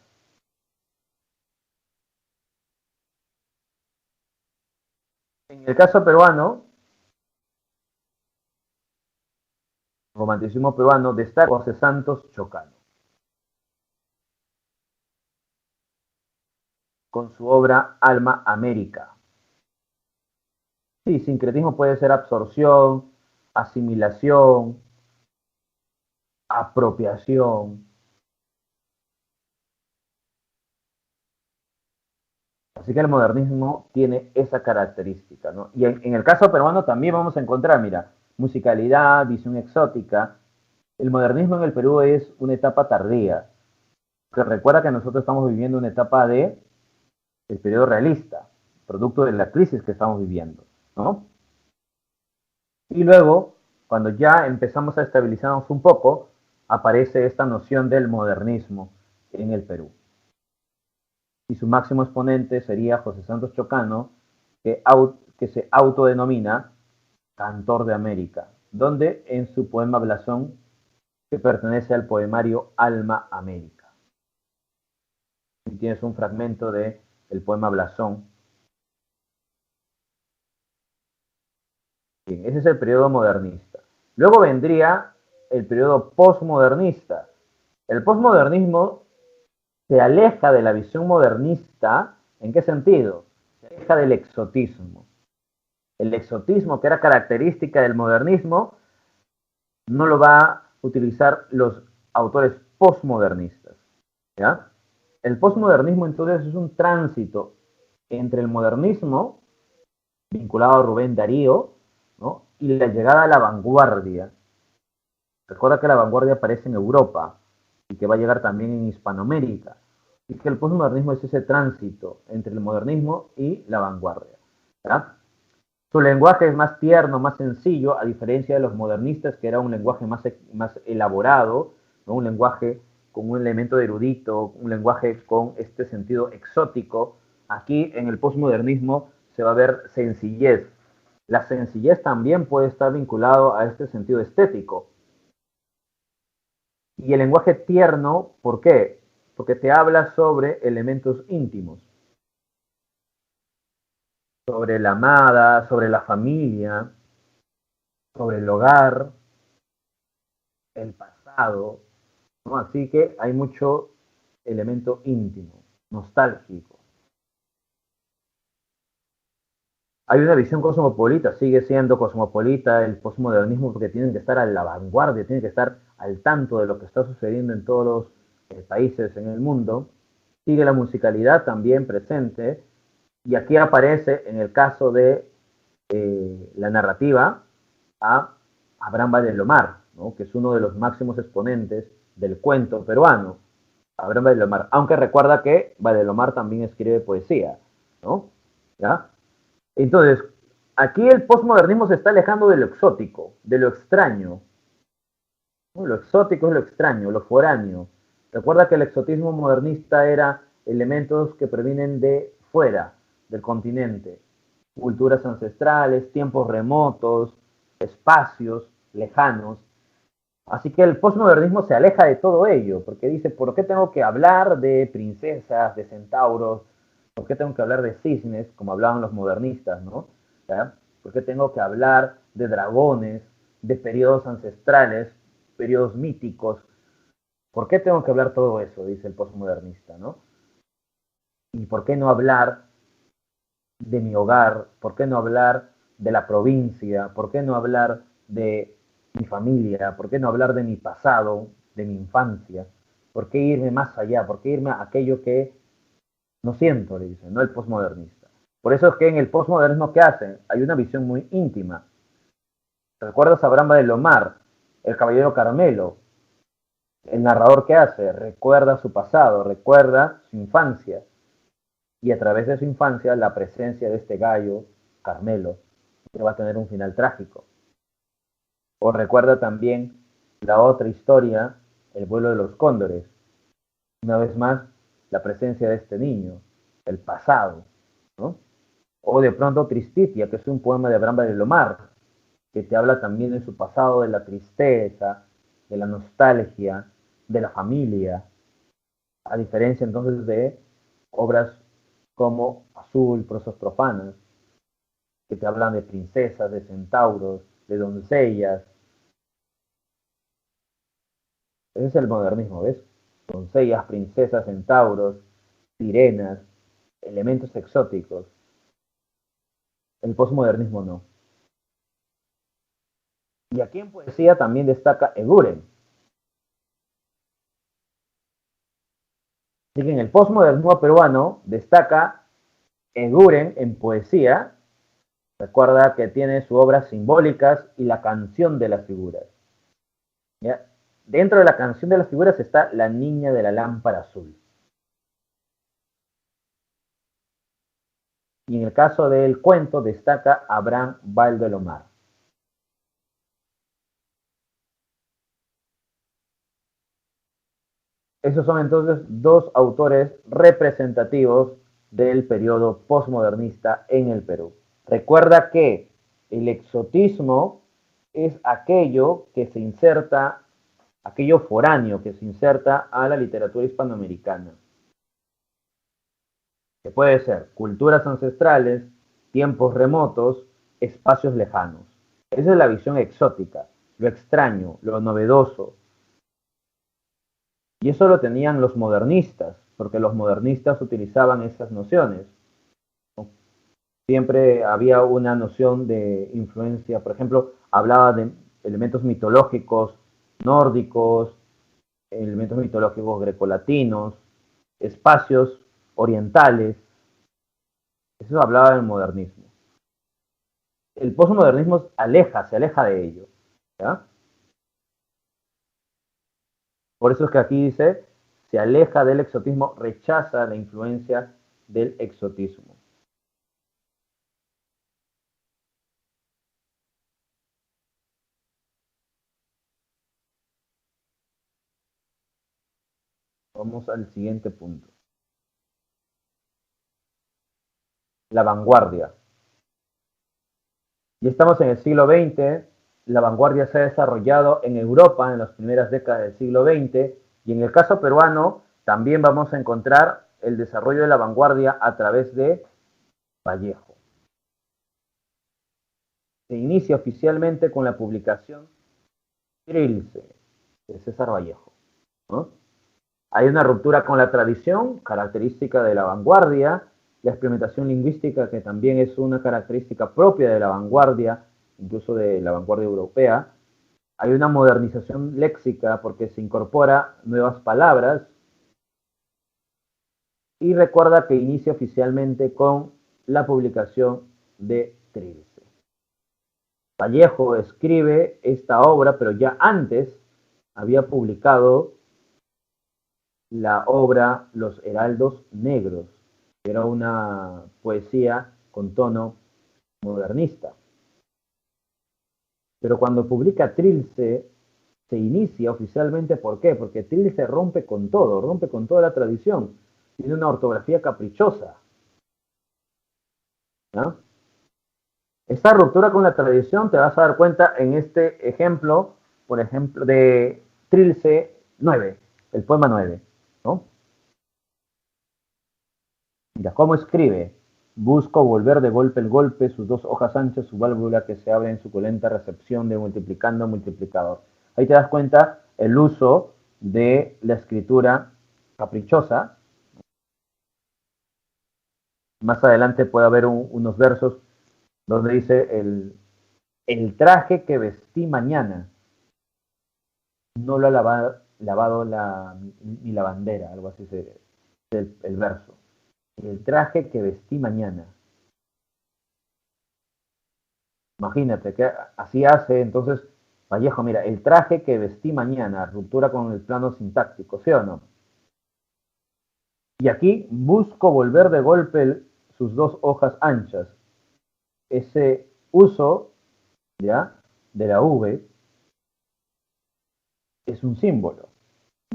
En el caso peruano, romanticismo peruano, destaca José Santos Chocano, con su obra Alma América. Sí, sincretismo puede ser absorción, asimilación, apropiación. Así que el modernismo tiene esa característica, ¿no? Y en el caso peruano también vamos a encontrar, mira, musicalidad, visión exótica. El modernismo en el Perú es una etapa tardía, que recuerda que nosotros estamos viviendo una etapa de el periodo realista, producto de la crisis que estamos viviendo, ¿no? Y luego, cuando ya empezamos a estabilizarnos un poco, aparece esta noción del modernismo en el Perú. Y su máximo exponente sería José Santos Chocano, que se autodenomina Cantor de América, donde en su poema Blasón, que pertenece al poemario Alma América. Y tienes un fragmento de el poema Blasón. Bien, ese es el periodo modernista. Luego vendría el periodo postmodernista. El postmodernismo se aleja de la visión modernista. ¿En qué sentido? Se aleja del exotismo. El exotismo, que era característica del modernismo, no lo va a utilizar los autores postmodernistas. ¿Ya? El postmodernismo entonces es un tránsito entre el modernismo, vinculado a Rubén Darío, ¿no? Y la llegada a la vanguardia. Recuerda que la vanguardia aparece en Europa y que va a llegar también en Hispanoamérica. Y que el postmodernismo es ese tránsito entre el modernismo y la vanguardia. ¿Ya? Su lenguaje es más tierno, más sencillo, a diferencia de los modernistas, que era un lenguaje más elaborado, ¿no? Un lenguaje con un elemento erudito, un lenguaje con este sentido exótico. Aquí en el postmodernismo se va a ver sencillez. La sencillez también puede estar vinculado a este sentido estético. Y el lenguaje tierno, ¿por qué? Porque te habla sobre elementos íntimos, sobre la amada, sobre la familia, sobre el hogar, el pasado, ¿no? Así que hay mucho elemento íntimo, nostálgico. Hay una visión cosmopolita, sigue siendo cosmopolita el postmodernismo porque tienen que estar a la vanguardia, tienen que estar al tanto de lo que está sucediendo en todos los países en el mundo. Sigue la musicalidad también presente y aquí aparece en el caso de la narrativa a Abraham Valdelomar, ¿no? Que es uno de los máximos exponentes del cuento peruano, Abraham Valdelomar, aunque recuerda que Valdelomar también escribe poesía, ¿no? ¿Ya? Entonces, aquí el postmodernismo se está alejando de lo exótico, de lo extraño, ¿no? Lo exótico es lo extraño, lo foráneo. Recuerda que el exotismo modernista era elementos que provienen de fuera del continente, culturas ancestrales, tiempos remotos, espacios lejanos. Así que el postmodernismo se aleja de todo ello, porque dice, ¿por qué tengo que hablar de princesas, de centauros? ¿Por qué tengo que hablar de cisnes, como hablaban los modernistas, ¿no? ¿Ya? ¿Por qué tengo que hablar de dragones, de periodos ancestrales, periodos míticos? ¿Por qué tengo que hablar todo eso? Dice el postmodernista, ¿no? ¿Y por qué no hablar de mi hogar? ¿Por qué no hablar de la provincia? ¿Por qué no hablar de mi familia? ¿Por qué no hablar de mi pasado, de mi infancia? ¿Por qué irme más allá? ¿Por qué irme a aquello que no siento? Le dice, no el postmodernista. Por eso es que en el postmodernismo, ¿qué hacen? Hay una visión muy íntima. ¿Recuerdas a Abraham de Lomar, el caballero Carmelo? El narrador, ¿qué hace? Recuerda su pasado, recuerda su infancia. Y a través de su infancia, la presencia de este gallo, Carmelo, que va a tener un final trágico. O recuerda también la otra historia, el vuelo de los cóndores. Una vez más, la presencia de este niño, el pasado, ¿no? O de pronto Tristitia, que es un poema de Abraham de Lomar, que te habla también de su pasado, de la tristeza, de la nostalgia, de la familia, a diferencia entonces de obras como Azul, Prosas Profanas, que te hablan de princesas, de centauros, de doncellas, Ese es el modernismo, ¿ves? Doncellas, princesas, centauros, sirenas, elementos exóticos. El posmodernismo no. Y aquí en poesía también destaca Eguren. Así que en el posmodernismo peruano destaca Eguren en poesía. Recuerda que tiene sus obras simbólicas y la canción de las figuras. ¿Ya? Dentro de la canción de las figuras está La niña de la lámpara azul. Y en el caso del cuento destaca Abraham Valdelomar. Esos son entonces dos autores representativos del periodo postmodernista en el Perú. Recuerda que el exotismo es aquello que se inserta, aquello foráneo que se inserta a la literatura hispanoamericana, que puede ser culturas ancestrales, tiempos remotos, espacios lejanos. Esa es la visión exótica, lo extraño, lo novedoso. Y eso lo tenían los modernistas, porque los modernistas utilizaban esas nociones. Siempre había una noción de influencia, por ejemplo, hablaba de elementos mitológicos nórdicos, elementos mitológicos grecolatinos, espacios orientales. Eso hablaba del modernismo. El postmodernismo se aleja de ello. ¿Ya? Por eso es que aquí dice, se aleja del exotismo, rechaza la influencia del exotismo. Vamos al siguiente punto. La vanguardia. Ya estamos en el siglo XX, la vanguardia se ha desarrollado en Europa en las primeras décadas del siglo XX y en el caso peruano también vamos a encontrar el desarrollo de la vanguardia a través de Vallejo. Se inicia oficialmente con la publicación Trilce de César Vallejo, ¿no? Hay una ruptura con la tradición, característica de la vanguardia, la experimentación lingüística, que también es una característica propia de la vanguardia, incluso de la vanguardia europea. Hay una modernización léxica porque se incorpora nuevas palabras y recuerda que inicia oficialmente con la publicación de Trilce. Vallejo escribe esta obra, pero ya antes había publicado la obra Los Heraldos Negros, que era una poesía con tono modernista. Pero cuando publica Trilce, se inicia oficialmente, ¿por qué? Porque Trilce rompe con todo, rompe con toda la tradición. Tiene una ortografía caprichosa. ¿No? Esta ruptura con la tradición te vas a dar cuenta en este ejemplo, por ejemplo, de Trilce 9, el poema 9, ¿no? Mira, ¿cómo escribe? Busco volver de golpe el golpe, sus dos hojas anchas, su válvula que se abre en suculenta recepción de multiplicando multiplicador. Ahí te das cuenta el uso de la escritura caprichosa. Más adelante puede haber unos versos donde dice el traje que vestí mañana no lo ha lavado mi lavandera, algo así es el verso. El traje que vestí mañana. Imagínate que así hace entonces Vallejo, mira, el traje que vestí mañana, ruptura con el plano sintáctico, ¿sí o no? Y aquí busco volver de golpe sus dos hojas anchas. Ese uso, ¿ya? De la V es un símbolo.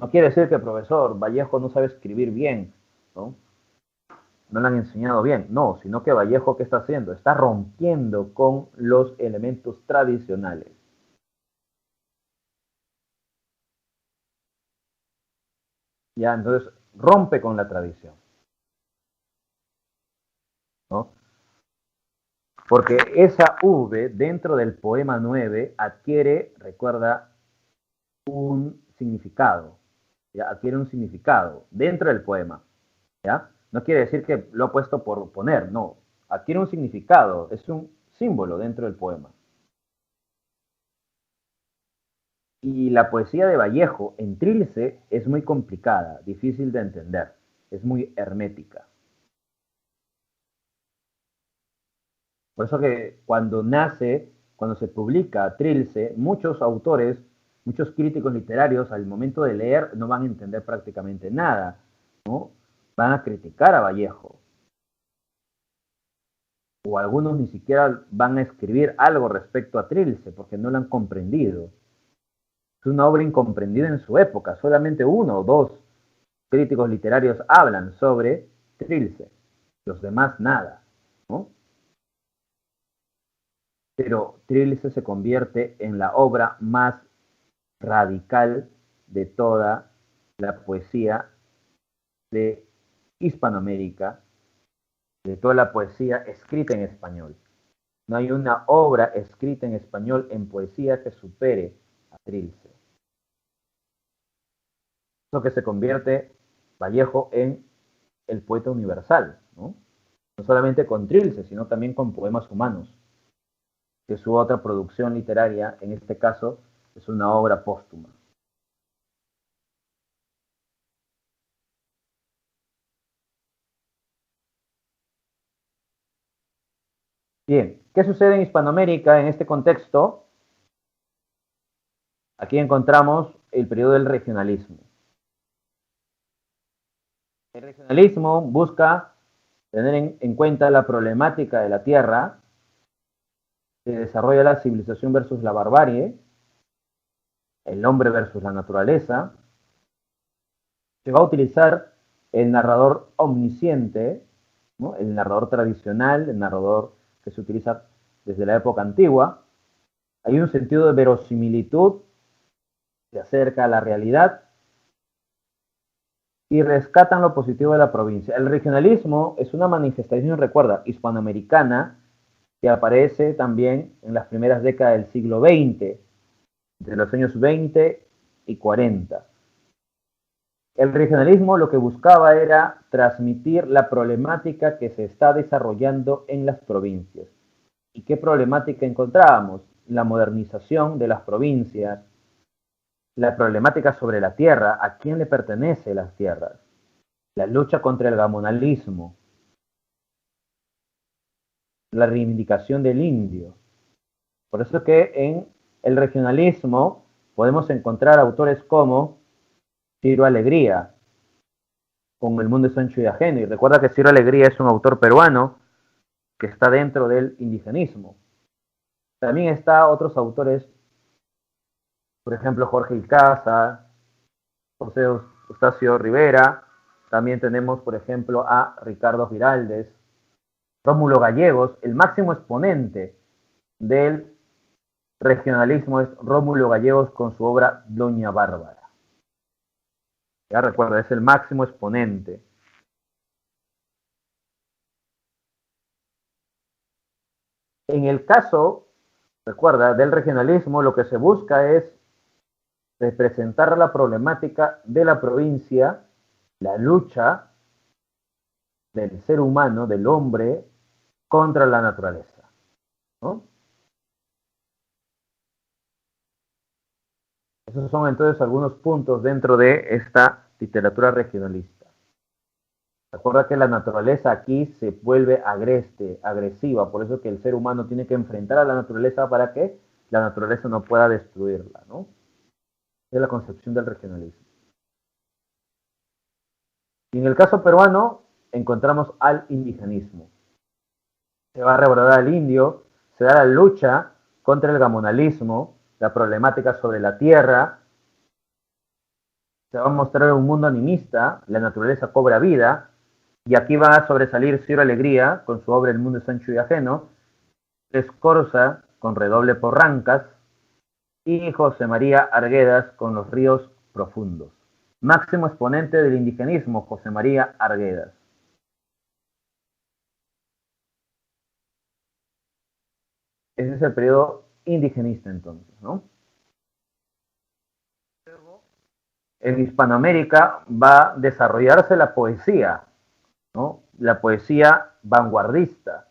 No quiere decir que el profesor Vallejo no sabe escribir bien, ¿no? No le han enseñado bien, no, sino que Vallejo, ¿qué está haciendo? Está rompiendo con los elementos tradicionales. Ya, entonces rompe con la tradición, ¿no? Porque esa V dentro del poema 9 adquiere, recuerda, un significado, ¿ya? Adquiere un significado dentro del poema, ¿ya? No quiere decir que lo ha puesto por poner, no. Adquiere un significado, es un símbolo dentro del poema. Y la poesía de Vallejo en Trilce es muy complicada, difícil de entender, es muy hermética. Por eso que cuando nace, cuando se publica Trilce, muchos autores, muchos críticos literarios al momento de leer no van a entender prácticamente nada, ¿no? Van a criticar a Vallejo, o algunos ni siquiera van a escribir algo respecto a Trilce porque no lo han comprendido. Es una obra incomprendida en su época, solamente uno o dos críticos literarios hablan sobre Trilce, los demás nada, ¿no? Pero Trilce se convierte en la obra más radical de toda la poesía de Hispanoamérica, de toda la poesía escrita en español. No hay una obra escrita en español en poesía que supere a Trilce. Lo que se convierte Vallejo en el poeta universal, ¿no? No solamente con Trilce, sino también con Poemas Humanos, que es su otra producción literaria, en este caso es una obra póstuma. Bien, ¿qué sucede en Hispanoamérica en este contexto? Aquí encontramos el periodo del regionalismo. El regionalismo busca tener en cuenta la problemática de la tierra, se desarrolla la civilización versus la barbarie, el hombre versus la naturaleza, se va a utilizar el narrador omnisciente, ¿no? El narrador tradicional, el narrador que se utiliza desde la época antigua. Hay un sentido de verosimilitud, se acerca a la realidad y rescatan lo positivo de la provincia. El regionalismo es una manifestación, recuerda, hispanoamericana que aparece también en las primeras décadas del siglo XX, entre los años 20 y 40. El regionalismo lo que buscaba era transmitir la problemática que se está desarrollando en las provincias. ¿Y qué problemática encontrábamos? La modernización de las provincias, la problemática sobre la tierra, a quién le pertenecen las tierras, la lucha contra el gamonalismo, la reivindicación del indio. Por eso es que en el regionalismo podemos encontrar autores como Ciro Alegría, con El mundo es ancho y ajeno. Y recuerda que Ciro Alegría es un autor peruano que está dentro del indigenismo. También está otros autores, por ejemplo, Jorge Icaza, José Eustacio Rivera. También tenemos, por ejemplo, a Ricardo Giraldes, Rómulo Gallegos. El máximo exponente del regionalismo es Rómulo Gallegos con su obra Doña Bárbara. Ya recuerda, es el máximo exponente. En el caso, recuerda, del regionalismo, lo que se busca es representar la problemática de la provincia, la lucha del ser humano, del hombre, contra la naturaleza, ¿no? Esos son entonces algunos puntos dentro de esta literatura regionalista. Recuerda que la naturaleza aquí se vuelve agreste, agresiva, por eso que el ser humano tiene que enfrentar a la naturaleza para que la naturaleza no pueda destruirla, ¿no? Es la concepción del regionalismo. Y en el caso peruano encontramos al indigenismo. Se va a rebordar al indio, se da la lucha contra el gamonalismo, la problemática sobre la tierra, se va a mostrar un mundo animista, la naturaleza cobra vida, y aquí va a sobresalir Ciro Alegría con su obra El mundo es ancho y ajeno, Escorza con Redoble por Rancas y José María Arguedas con Los ríos profundos. Máximo exponente del indigenismo, José María Arguedas. Ese es el periodo indigenista entonces, ¿no? en Hispanoamérica va a desarrollarse la poesía, ¿no? La poesía vanguardista.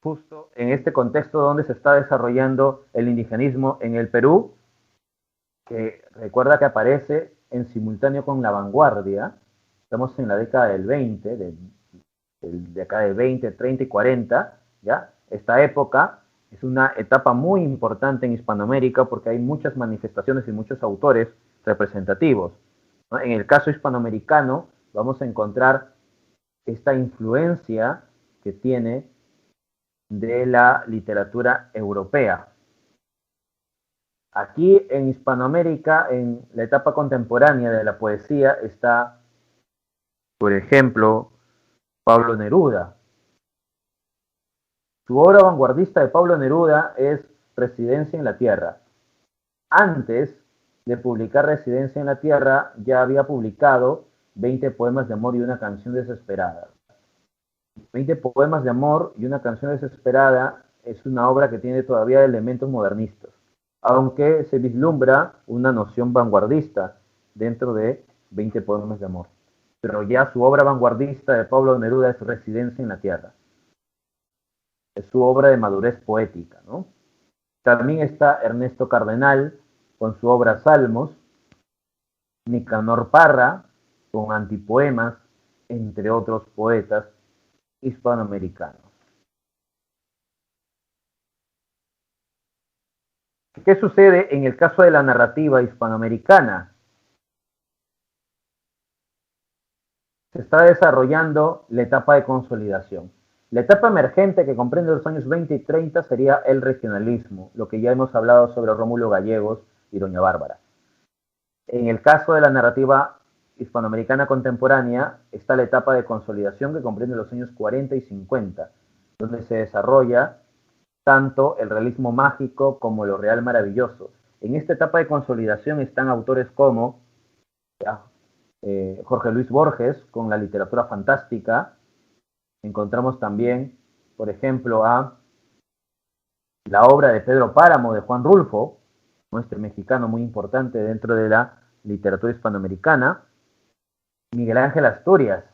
Justo en este contexto donde se está desarrollando el indigenismo en el Perú, que recuerda que aparece en simultáneo con la vanguardia. Estamos en la década del 20, de acá de 20, 30 y 40, ¿ya? Esta época es una etapa muy importante en Hispanoamérica porque hay muchas manifestaciones y muchos autores representativos, ¿no? En el caso hispanoamericano vamos a encontrar esta influencia que tiene de la literatura europea. Aquí en Hispanoamérica, en la etapa contemporánea de la poesía, está, por ejemplo, Pablo Neruda. Su obra vanguardista de Pablo Neruda es Residencia en la Tierra. Antes de publicar Residencia en la Tierra, ya había publicado 20 poemas de amor y una canción desesperada. 20 poemas de amor y una canción desesperada es una obra que tiene todavía elementos modernistas, aunque se vislumbra una noción vanguardista dentro de 20 poemas de amor. Pero ya su obra vanguardista de Pablo Neruda es Residencia en la Tierra. Es su obra de madurez poética, ¿no? También está Ernesto Cardenal con su obra Salmos, Nicanor Parra con Antipoemas, entre otros poetas hispanoamericanos. ¿Qué sucede en el caso de la narrativa hispanoamericana? Se está desarrollando la etapa de consolidación. La etapa emergente que comprende los años 20 y 30 sería el regionalismo, lo que ya hemos hablado sobre Rómulo Gallegos y Doña Bárbara. En el caso de la narrativa hispanoamericana contemporánea está la etapa de consolidación que comprende los años 40 y 50, donde se desarrolla tanto el realismo mágico como lo real maravilloso. En esta etapa de consolidación están autores como Jorge Luis Borges con la literatura fantástica. Encontramos también, por ejemplo, a la obra de Pedro Páramo de Juan Rulfo, nuestro mexicano muy importante dentro de la literatura hispanoamericana. Miguel Ángel Asturias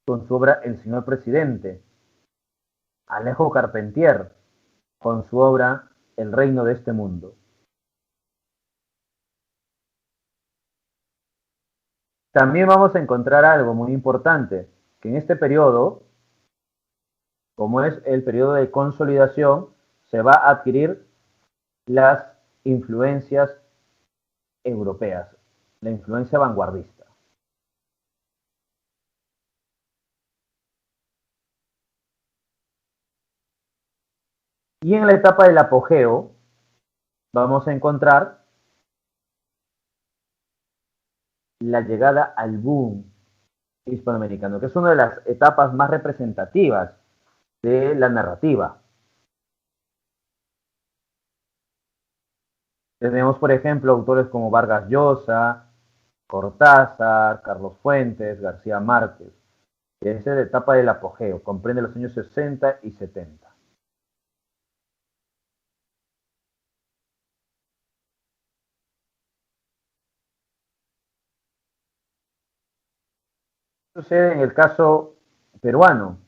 con su obra El señor presidente. Alejo Carpentier con su obra El reino de este mundo. También vamos a encontrar algo muy importante, que en este periodo, como es el periodo de consolidación, se va a adquirir las influencias europeas, la influencia vanguardista. Y en la etapa del apogeo vamos a encontrar la llegada al boom hispanoamericano, que es una de las etapas más representativas de la narrativa. Tenemos, por ejemplo, autores como Vargas Llosa, Cortázar, Carlos Fuentes, García Márquez. Esa es la etapa del apogeo, comprende los años 60 y 70. ¿Qué sucede en el caso peruano?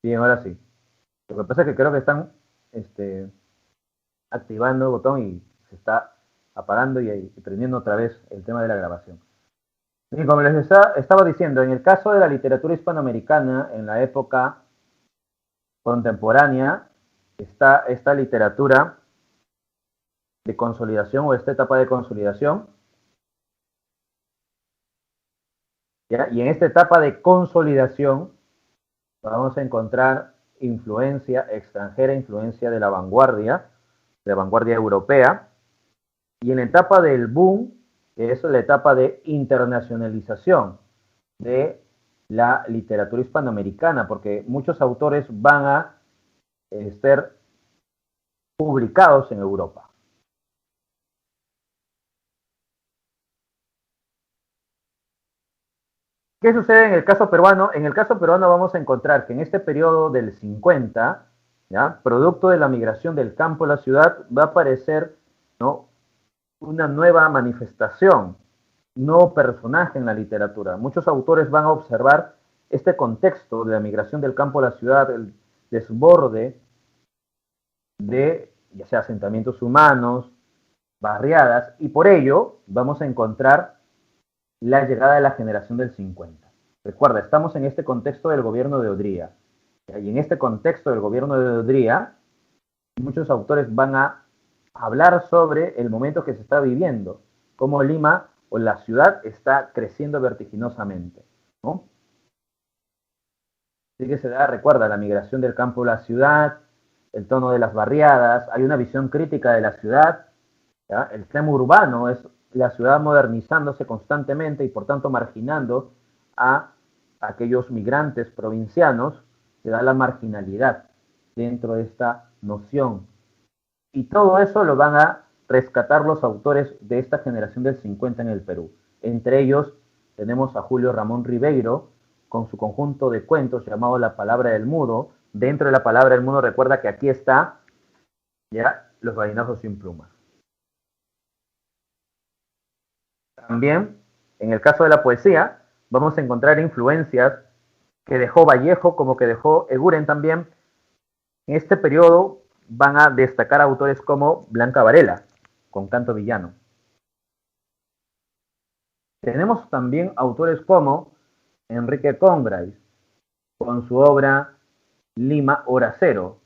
Bien, ahora sí. Lo que pasa es que creo que están activando el botón y se está apagando y prendiendo otra vez el tema de la grabación. Y como les estaba diciendo, en el caso de la literatura hispanoamericana, en la época contemporánea, está esta literatura de consolidación o esta etapa de consolidación. ¿Ya? Y en esta etapa de consolidación vamos a encontrar influencia extranjera, influencia de la vanguardia europea. Y en la etapa del boom, que es la etapa de internacionalización de la literatura hispanoamericana, porque muchos autores van a ser publicados en Europa. ¿Qué sucede en el caso peruano? En el caso peruano vamos a encontrar que en este periodo del 50, ¿ya? Producto de la migración del campo a la ciudad, va a aparecer, ¿no?, una nueva manifestación, un nuevo personaje en la literatura. Muchos autores van a observar este contexto de la migración del campo a la ciudad, el desborde de ya sea asentamientos humanos, barriadas, y por ello vamos a encontrar la llegada de la generación del 50. Recuerda, estamos en este contexto del gobierno de Odría. Y en este contexto del gobierno de Odría, muchos autores van a hablar sobre el momento que se está viviendo, cómo Lima o la ciudad está creciendo vertiginosamente, ¿no? Así que se da, recuerda, la migración del campo a la ciudad, el tono de las barriadas, hay una visión crítica de la ciudad, ¿ya? El tema urbano es la ciudad modernizándose constantemente y por tanto marginando a aquellos migrantes provincianos, se da la marginalidad dentro de esta noción. Y todo eso lo van a rescatar los autores de esta generación del 50 en el Perú. Entre ellos tenemos a Julio Ramón Ribeiro con su conjunto de cuentos llamado La Palabra del Mudo. Dentro de La Palabra del Mudo, recuerda que aquí está ya Los Gallinazos sin Plumas. También, en el caso de la poesía, vamos a encontrar influencias que dejó Vallejo, como que dejó Eguren también. En este periodo van a destacar autores como Blanca Varela, con Canto Villano. Tenemos también autores como Enrique Congrais, con su obra Lima Hora Cero,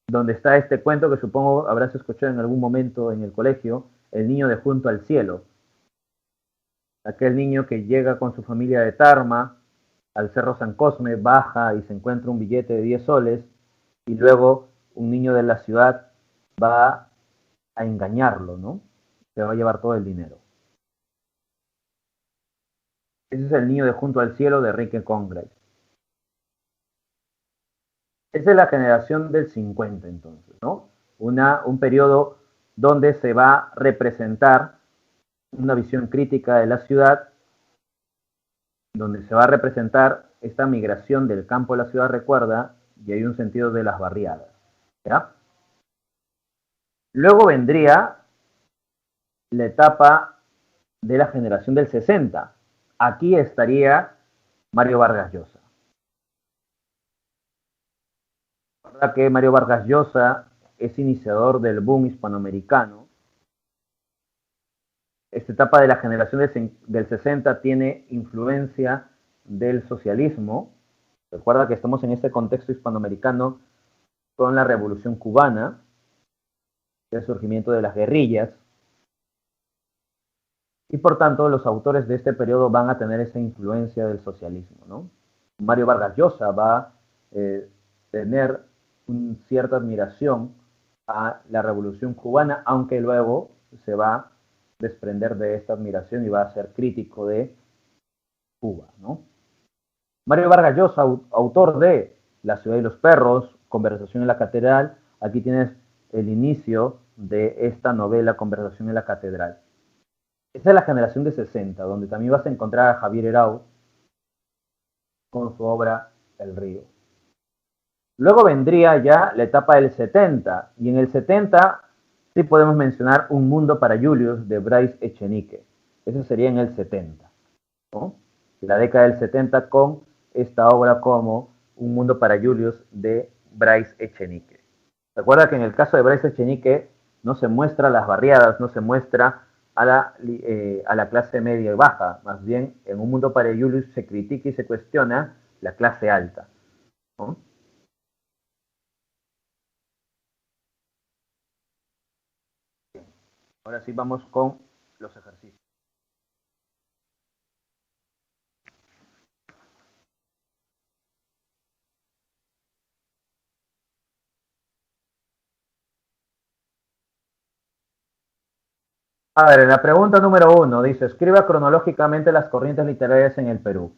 donde está este cuento que supongo habrás escuchado en algún momento en el colegio, El niño de Junto al Cielo. Aquel niño que llega con su familia de Tarma al Cerro San Cosme, baja y se encuentra un billete de 10 soles y luego un niño de la ciudad va a engañarlo, ¿no? Se va a llevar todo el dinero. Ese es El niño de Junto al Cielo de Enrique Congrais. Esa es la generación del 50 entonces, ¿no? Un periodo donde se va a representar una visión crítica de la ciudad, donde se va a representar esta migración del campo a la ciudad, recuerda, y hay un sentido de las barriadas, ¿ya? Luego vendría la etapa de la generación del 60. Aquí estaría Mario Vargas Llosa. Recuerda que Mario Vargas Llosa es iniciador del boom hispanoamericano. Esta etapa de la generación del 60 tiene influencia del socialismo. Recuerda que estamos en este contexto hispanoamericano con la Revolución Cubana, el surgimiento de las guerrillas, y por tanto los autores de este periodo van a tener esa influencia del socialismo, ¿no? Mario Vargas Llosa va a tener cierta admiración a la Revolución Cubana, aunque luego se va a desprender de esta admiración y va a ser crítico de Cuba, ¿no? Mario Vargas Llosa, autor de La ciudad y los perros, Conversación en la catedral. Aquí tienes el inicio de esta novela, Conversación en la catedral. Esa es la generación de 60, donde también vas a encontrar a Javier Herau con su obra El río. Luego vendría ya la etapa del 70, y en el 70 sí podemos mencionar Un mundo para Julius de Bryce Echenique. Eso sería en el 70, ¿no? La década del 70 con esta obra como Un mundo para Julius de Bryce Echenique. Recuerda que en el caso de Bryce Echenique no se muestra las barriadas, no se muestra a la clase media y baja, más bien en Un mundo para Julius se critica y se cuestiona la clase alta, ¿no? Ahora sí vamos con los ejercicios. A ver, en la pregunta número 1 dice, escriba cronológicamente las corrientes literarias en el Perú.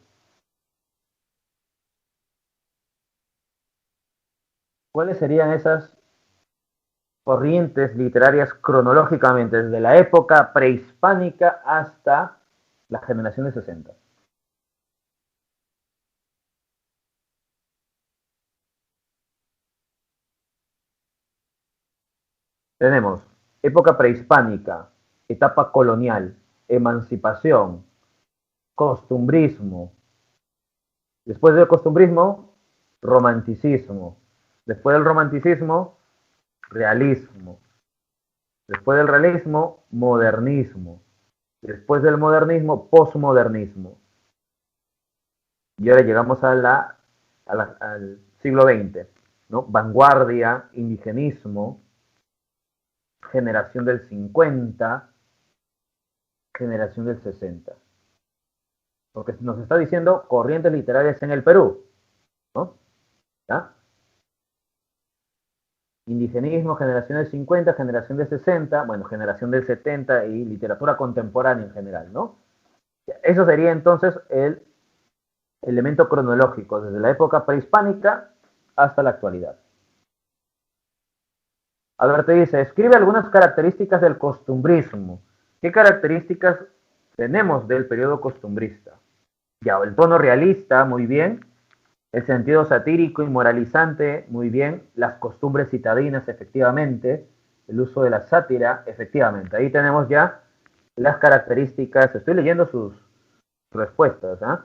¿Cuáles serían esas corrientes literarias cronológicamente, desde la época prehispánica hasta la generación de 60? Tenemos época prehispánica, etapa colonial, emancipación, costumbrismo. Después del costumbrismo, romanticismo. Después del romanticismo, realismo. Después del realismo, modernismo. Después del modernismo, posmodernismo. Y ahora llegamos al siglo XX, ¿no? Vanguardia, indigenismo, generación del 50, generación del 60. Porque nos está diciendo corrientes literarias en el Perú, ¿no? ¿Ya? Indigenismo, generación del 50, generación del 60, bueno, generación del 70 y literatura contemporánea en general, ¿no? Eso sería entonces el elemento cronológico, desde la época prehispánica hasta la actualidad. A ver, te dice, escribe algunas características del costumbrismo. ¿Qué características tenemos del periodo costumbrista? Ya, el tono realista, muy bien. El sentido satírico y moralizante, muy bien. Las costumbres citadinas, efectivamente. El uso de la sátira, efectivamente. Ahí tenemos ya las características. Estoy leyendo sus respuestas. ¿Ah?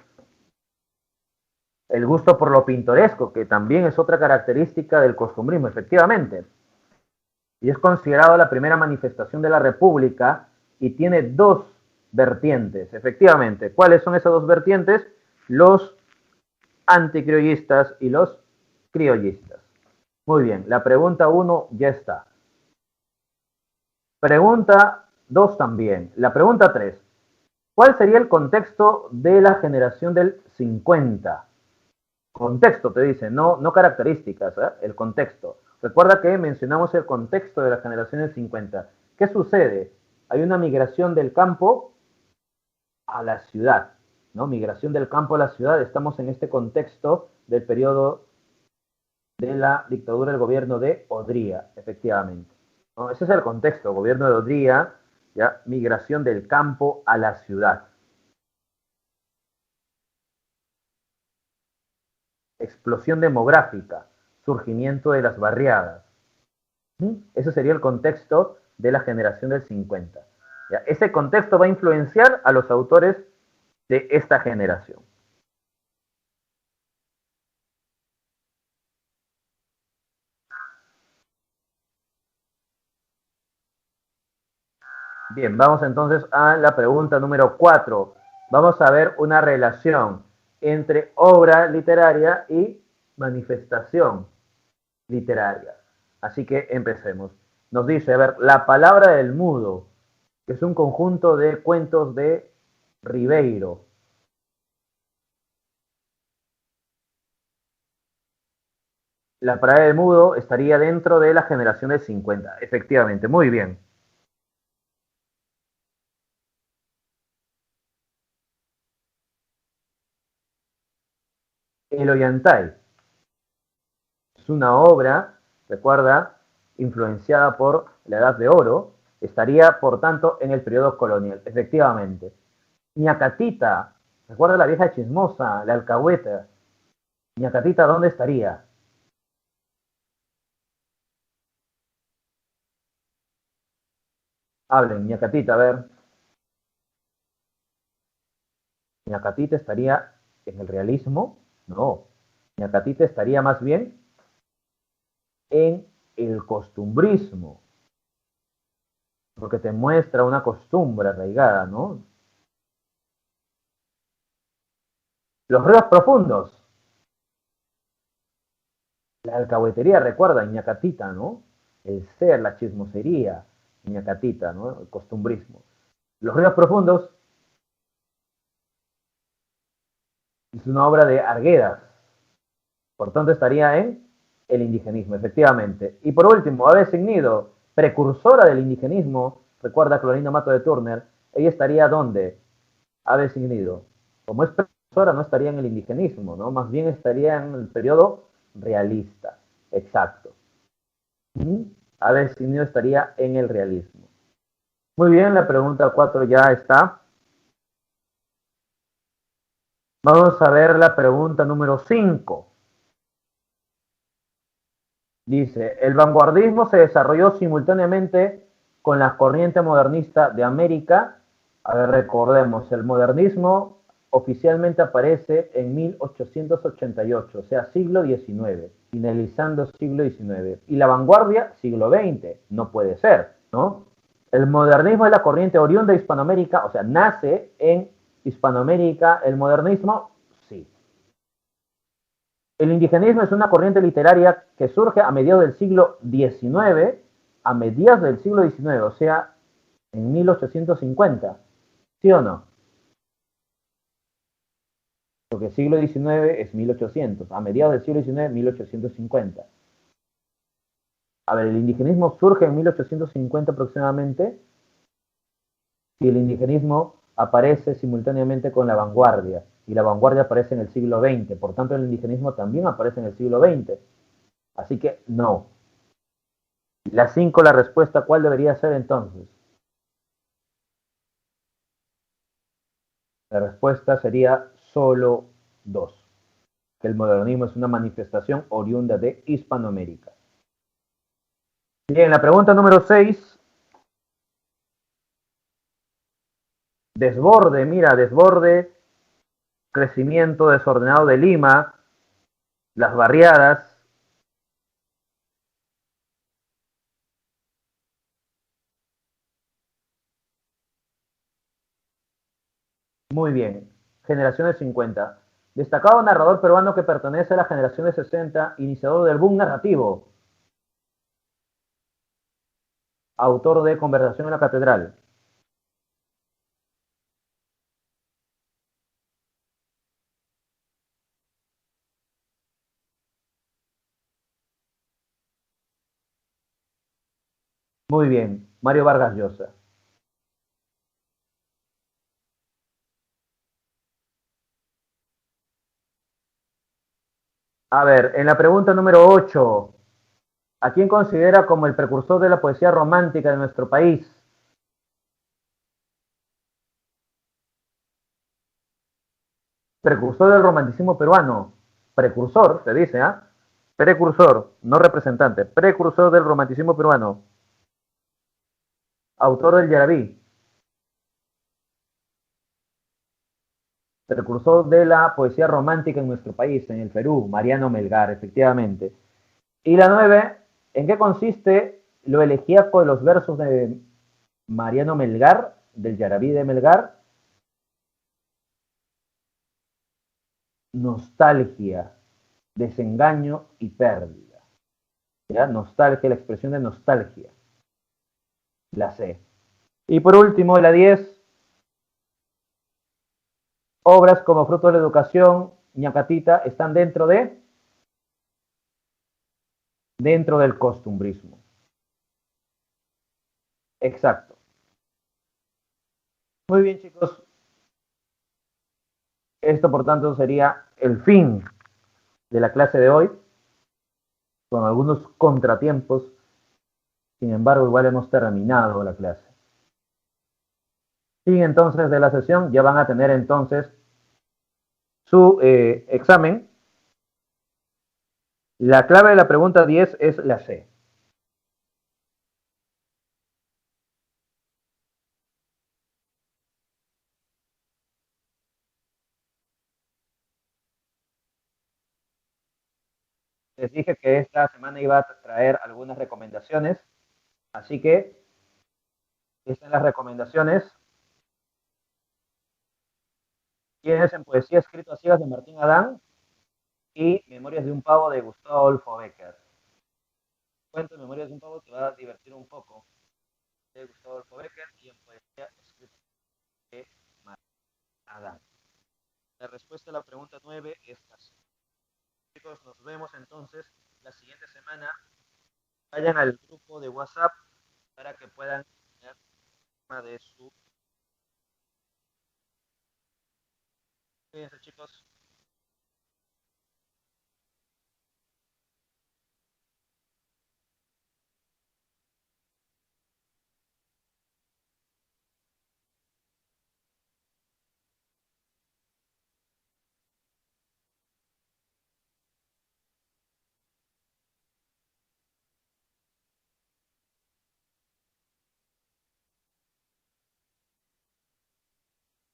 El gusto por lo pintoresco, que también es otra característica del costumbrismo, efectivamente. Y es considerado la primera manifestación de la República y tiene dos vertientes, efectivamente. ¿Cuáles son esas dos vertientes? Los anticriollistas y los criollistas. Muy bien, la pregunta 1 ya está. Pregunta 2 también. La pregunta 3. ¿Cuál sería el contexto de la generación del 50? Contexto, te dice, no características, ¿eh? El contexto. Recuerda que mencionamos el contexto de la generación del 50. ¿Qué sucede? Hay una migración del campo a la ciudad, ¿no? Migración del campo a la ciudad. Estamos en este contexto del periodo de la dictadura del gobierno de Odría, efectivamente, ¿no? Ese es el contexto, gobierno de Odría, ya, migración del campo a la ciudad. Explosión demográfica, surgimiento de las barriadas. Ese sería el contexto de la generación del 50. ¿Ya? Ese contexto va a influenciar a los autores de esta generación. Bien, vamos entonces a la pregunta número 4. Vamos a ver una relación entre obra literaria y manifestación literaria. Así que empecemos. Nos dice, a ver, La palabra del mudo, que es un conjunto de cuentos de Ribeiro. La palabra del mudo estaría dentro de la generación del 50. Efectivamente, muy bien. El Ollantay es una obra, recuerda, influenciada por la Edad de Oro, estaría, por tanto, en el periodo colonial, efectivamente. Ñacatita, recuerda la vieja chismosa, la alcahueta. Ñacatita, ¿dónde estaría? Hablen, Ñacatita, a ver. Ñacatita estaría en el realismo, no. Ñacatita estaría más bien en el costumbrismo, porque te muestra una costumbre arraigada, ¿no? Los ríos profundos, la alcahuetería, recuerda, Ñacatita, ¿no? El ser, la chismosería, Ñacatita, ¿no? El costumbrismo. Los ríos profundos es una obra de Arguedas, por tanto estaría en el indigenismo, efectivamente. Y por último, Ave sin nido, precursora del indigenismo, recuerda Clorinda Mato de Turner, ella estaría ¿dónde? Ave sin nido. Como es precursora, no estaría en el indigenismo, ¿no? Más bien estaría en el periodo realista, exacto. Ave sin nido estaría en el realismo. Muy bien, la pregunta 4 ya está. Vamos a ver la pregunta número 5. Dice, el vanguardismo se desarrolló simultáneamente con la corriente modernista de América. A ver, recordemos, el modernismo oficialmente aparece en 1888, o sea, siglo XIX, finalizando siglo XIX. Y la vanguardia, siglo XX, no puede ser, ¿no? El modernismo es la corriente oriunda de Hispanoamérica, o sea, nace en Hispanoamérica. El modernismo, sí. El indigenismo es una corriente literaria que surge a mediados del siglo XIX, a mediados del siglo XIX, o sea, en 1850. ¿Sí o no? Porque el siglo XIX es 1800, a mediados del siglo XIX, 1850. A ver, el indigenismo surge en 1850 aproximadamente, y el indigenismo aparece simultáneamente con la vanguardia, y la vanguardia aparece en el siglo XX, por tanto el indigenismo también aparece en el siglo XX. Así que no. La 5, la respuesta, ¿cuál debería ser entonces? La respuesta sería solo 2, que el modernismo es una manifestación oriunda de Hispanoamérica. Bien, la pregunta número 6. Desborde, mira, desborde, crecimiento desordenado de Lima, las barriadas. Muy bien, generación de 50. Destacado narrador peruano que pertenece a la generación de 60, iniciador del boom narrativo, autor de Conversación en la Catedral. Muy bien, Mario Vargas Llosa. A ver, en la pregunta número 8, ¿a quién considera como el precursor de la poesía romántica de nuestro país? Precursor del romanticismo peruano. Precursor, se dice, ¿ah? Precursor, no representante. Precursor del romanticismo peruano. Autor del Yarabí. Precursor de la poesía romántica en nuestro país, en el Perú. Mariano Melgar, efectivamente. Y la 9, ¿en qué consiste lo elegíaco de los versos de Mariano Melgar, del Yarabí de Melgar? Nostalgia, desengaño y pérdida. ¿Ya? Nostalgia, la expresión de nostalgia. La C. Y por último, la 10, obras como fruto de la educación, Ñacatita, están dentro del costumbrismo. Exacto. Muy bien, chicos. Esto, por tanto, sería el fin de la clase de hoy, con algunos contratiempos. Sin embargo, igual hemos terminado la clase. Y entonces de la sesión ya van a tener entonces su examen. La clave de la pregunta 10 es la C. Les dije que esta semana iba a traer algunas recomendaciones, así que están las recomendaciones. Tienes en Poesía escrito a ciegas de Martín Adán y Memorias de un pavo de Gustavo Adolfo Bécquer. Cuento Memorias de un pavo te va a divertir un poco de Gustavo Adolfo Bécquer y en Poesía escrito de Martín Adán. La respuesta a la pregunta 9 es así. Chicos, nos vemos entonces la siguiente semana. Vayan al grupo de WhatsApp para que puedan tener tema de su... Fíjense, chicos.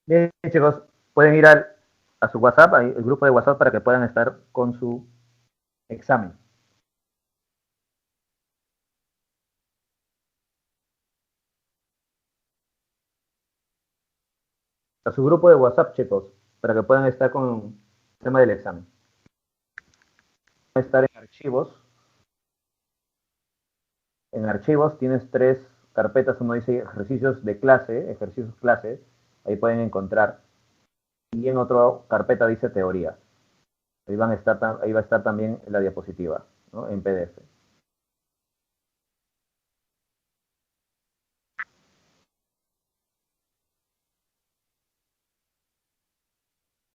Bien, chicos, pueden ir a su WhatsApp, el grupo de WhatsApp, para que puedan estar con su examen. A su grupo de WhatsApp, chicos, para que puedan estar con el tema del examen. Estar en archivos. En archivos tienes tres carpetas, uno dice ejercicios de clase, ejercicios clase, ahí pueden encontrar. Y en otra carpeta dice teoría. Ahí va a estar también la diapositiva, ¿no? En PDF.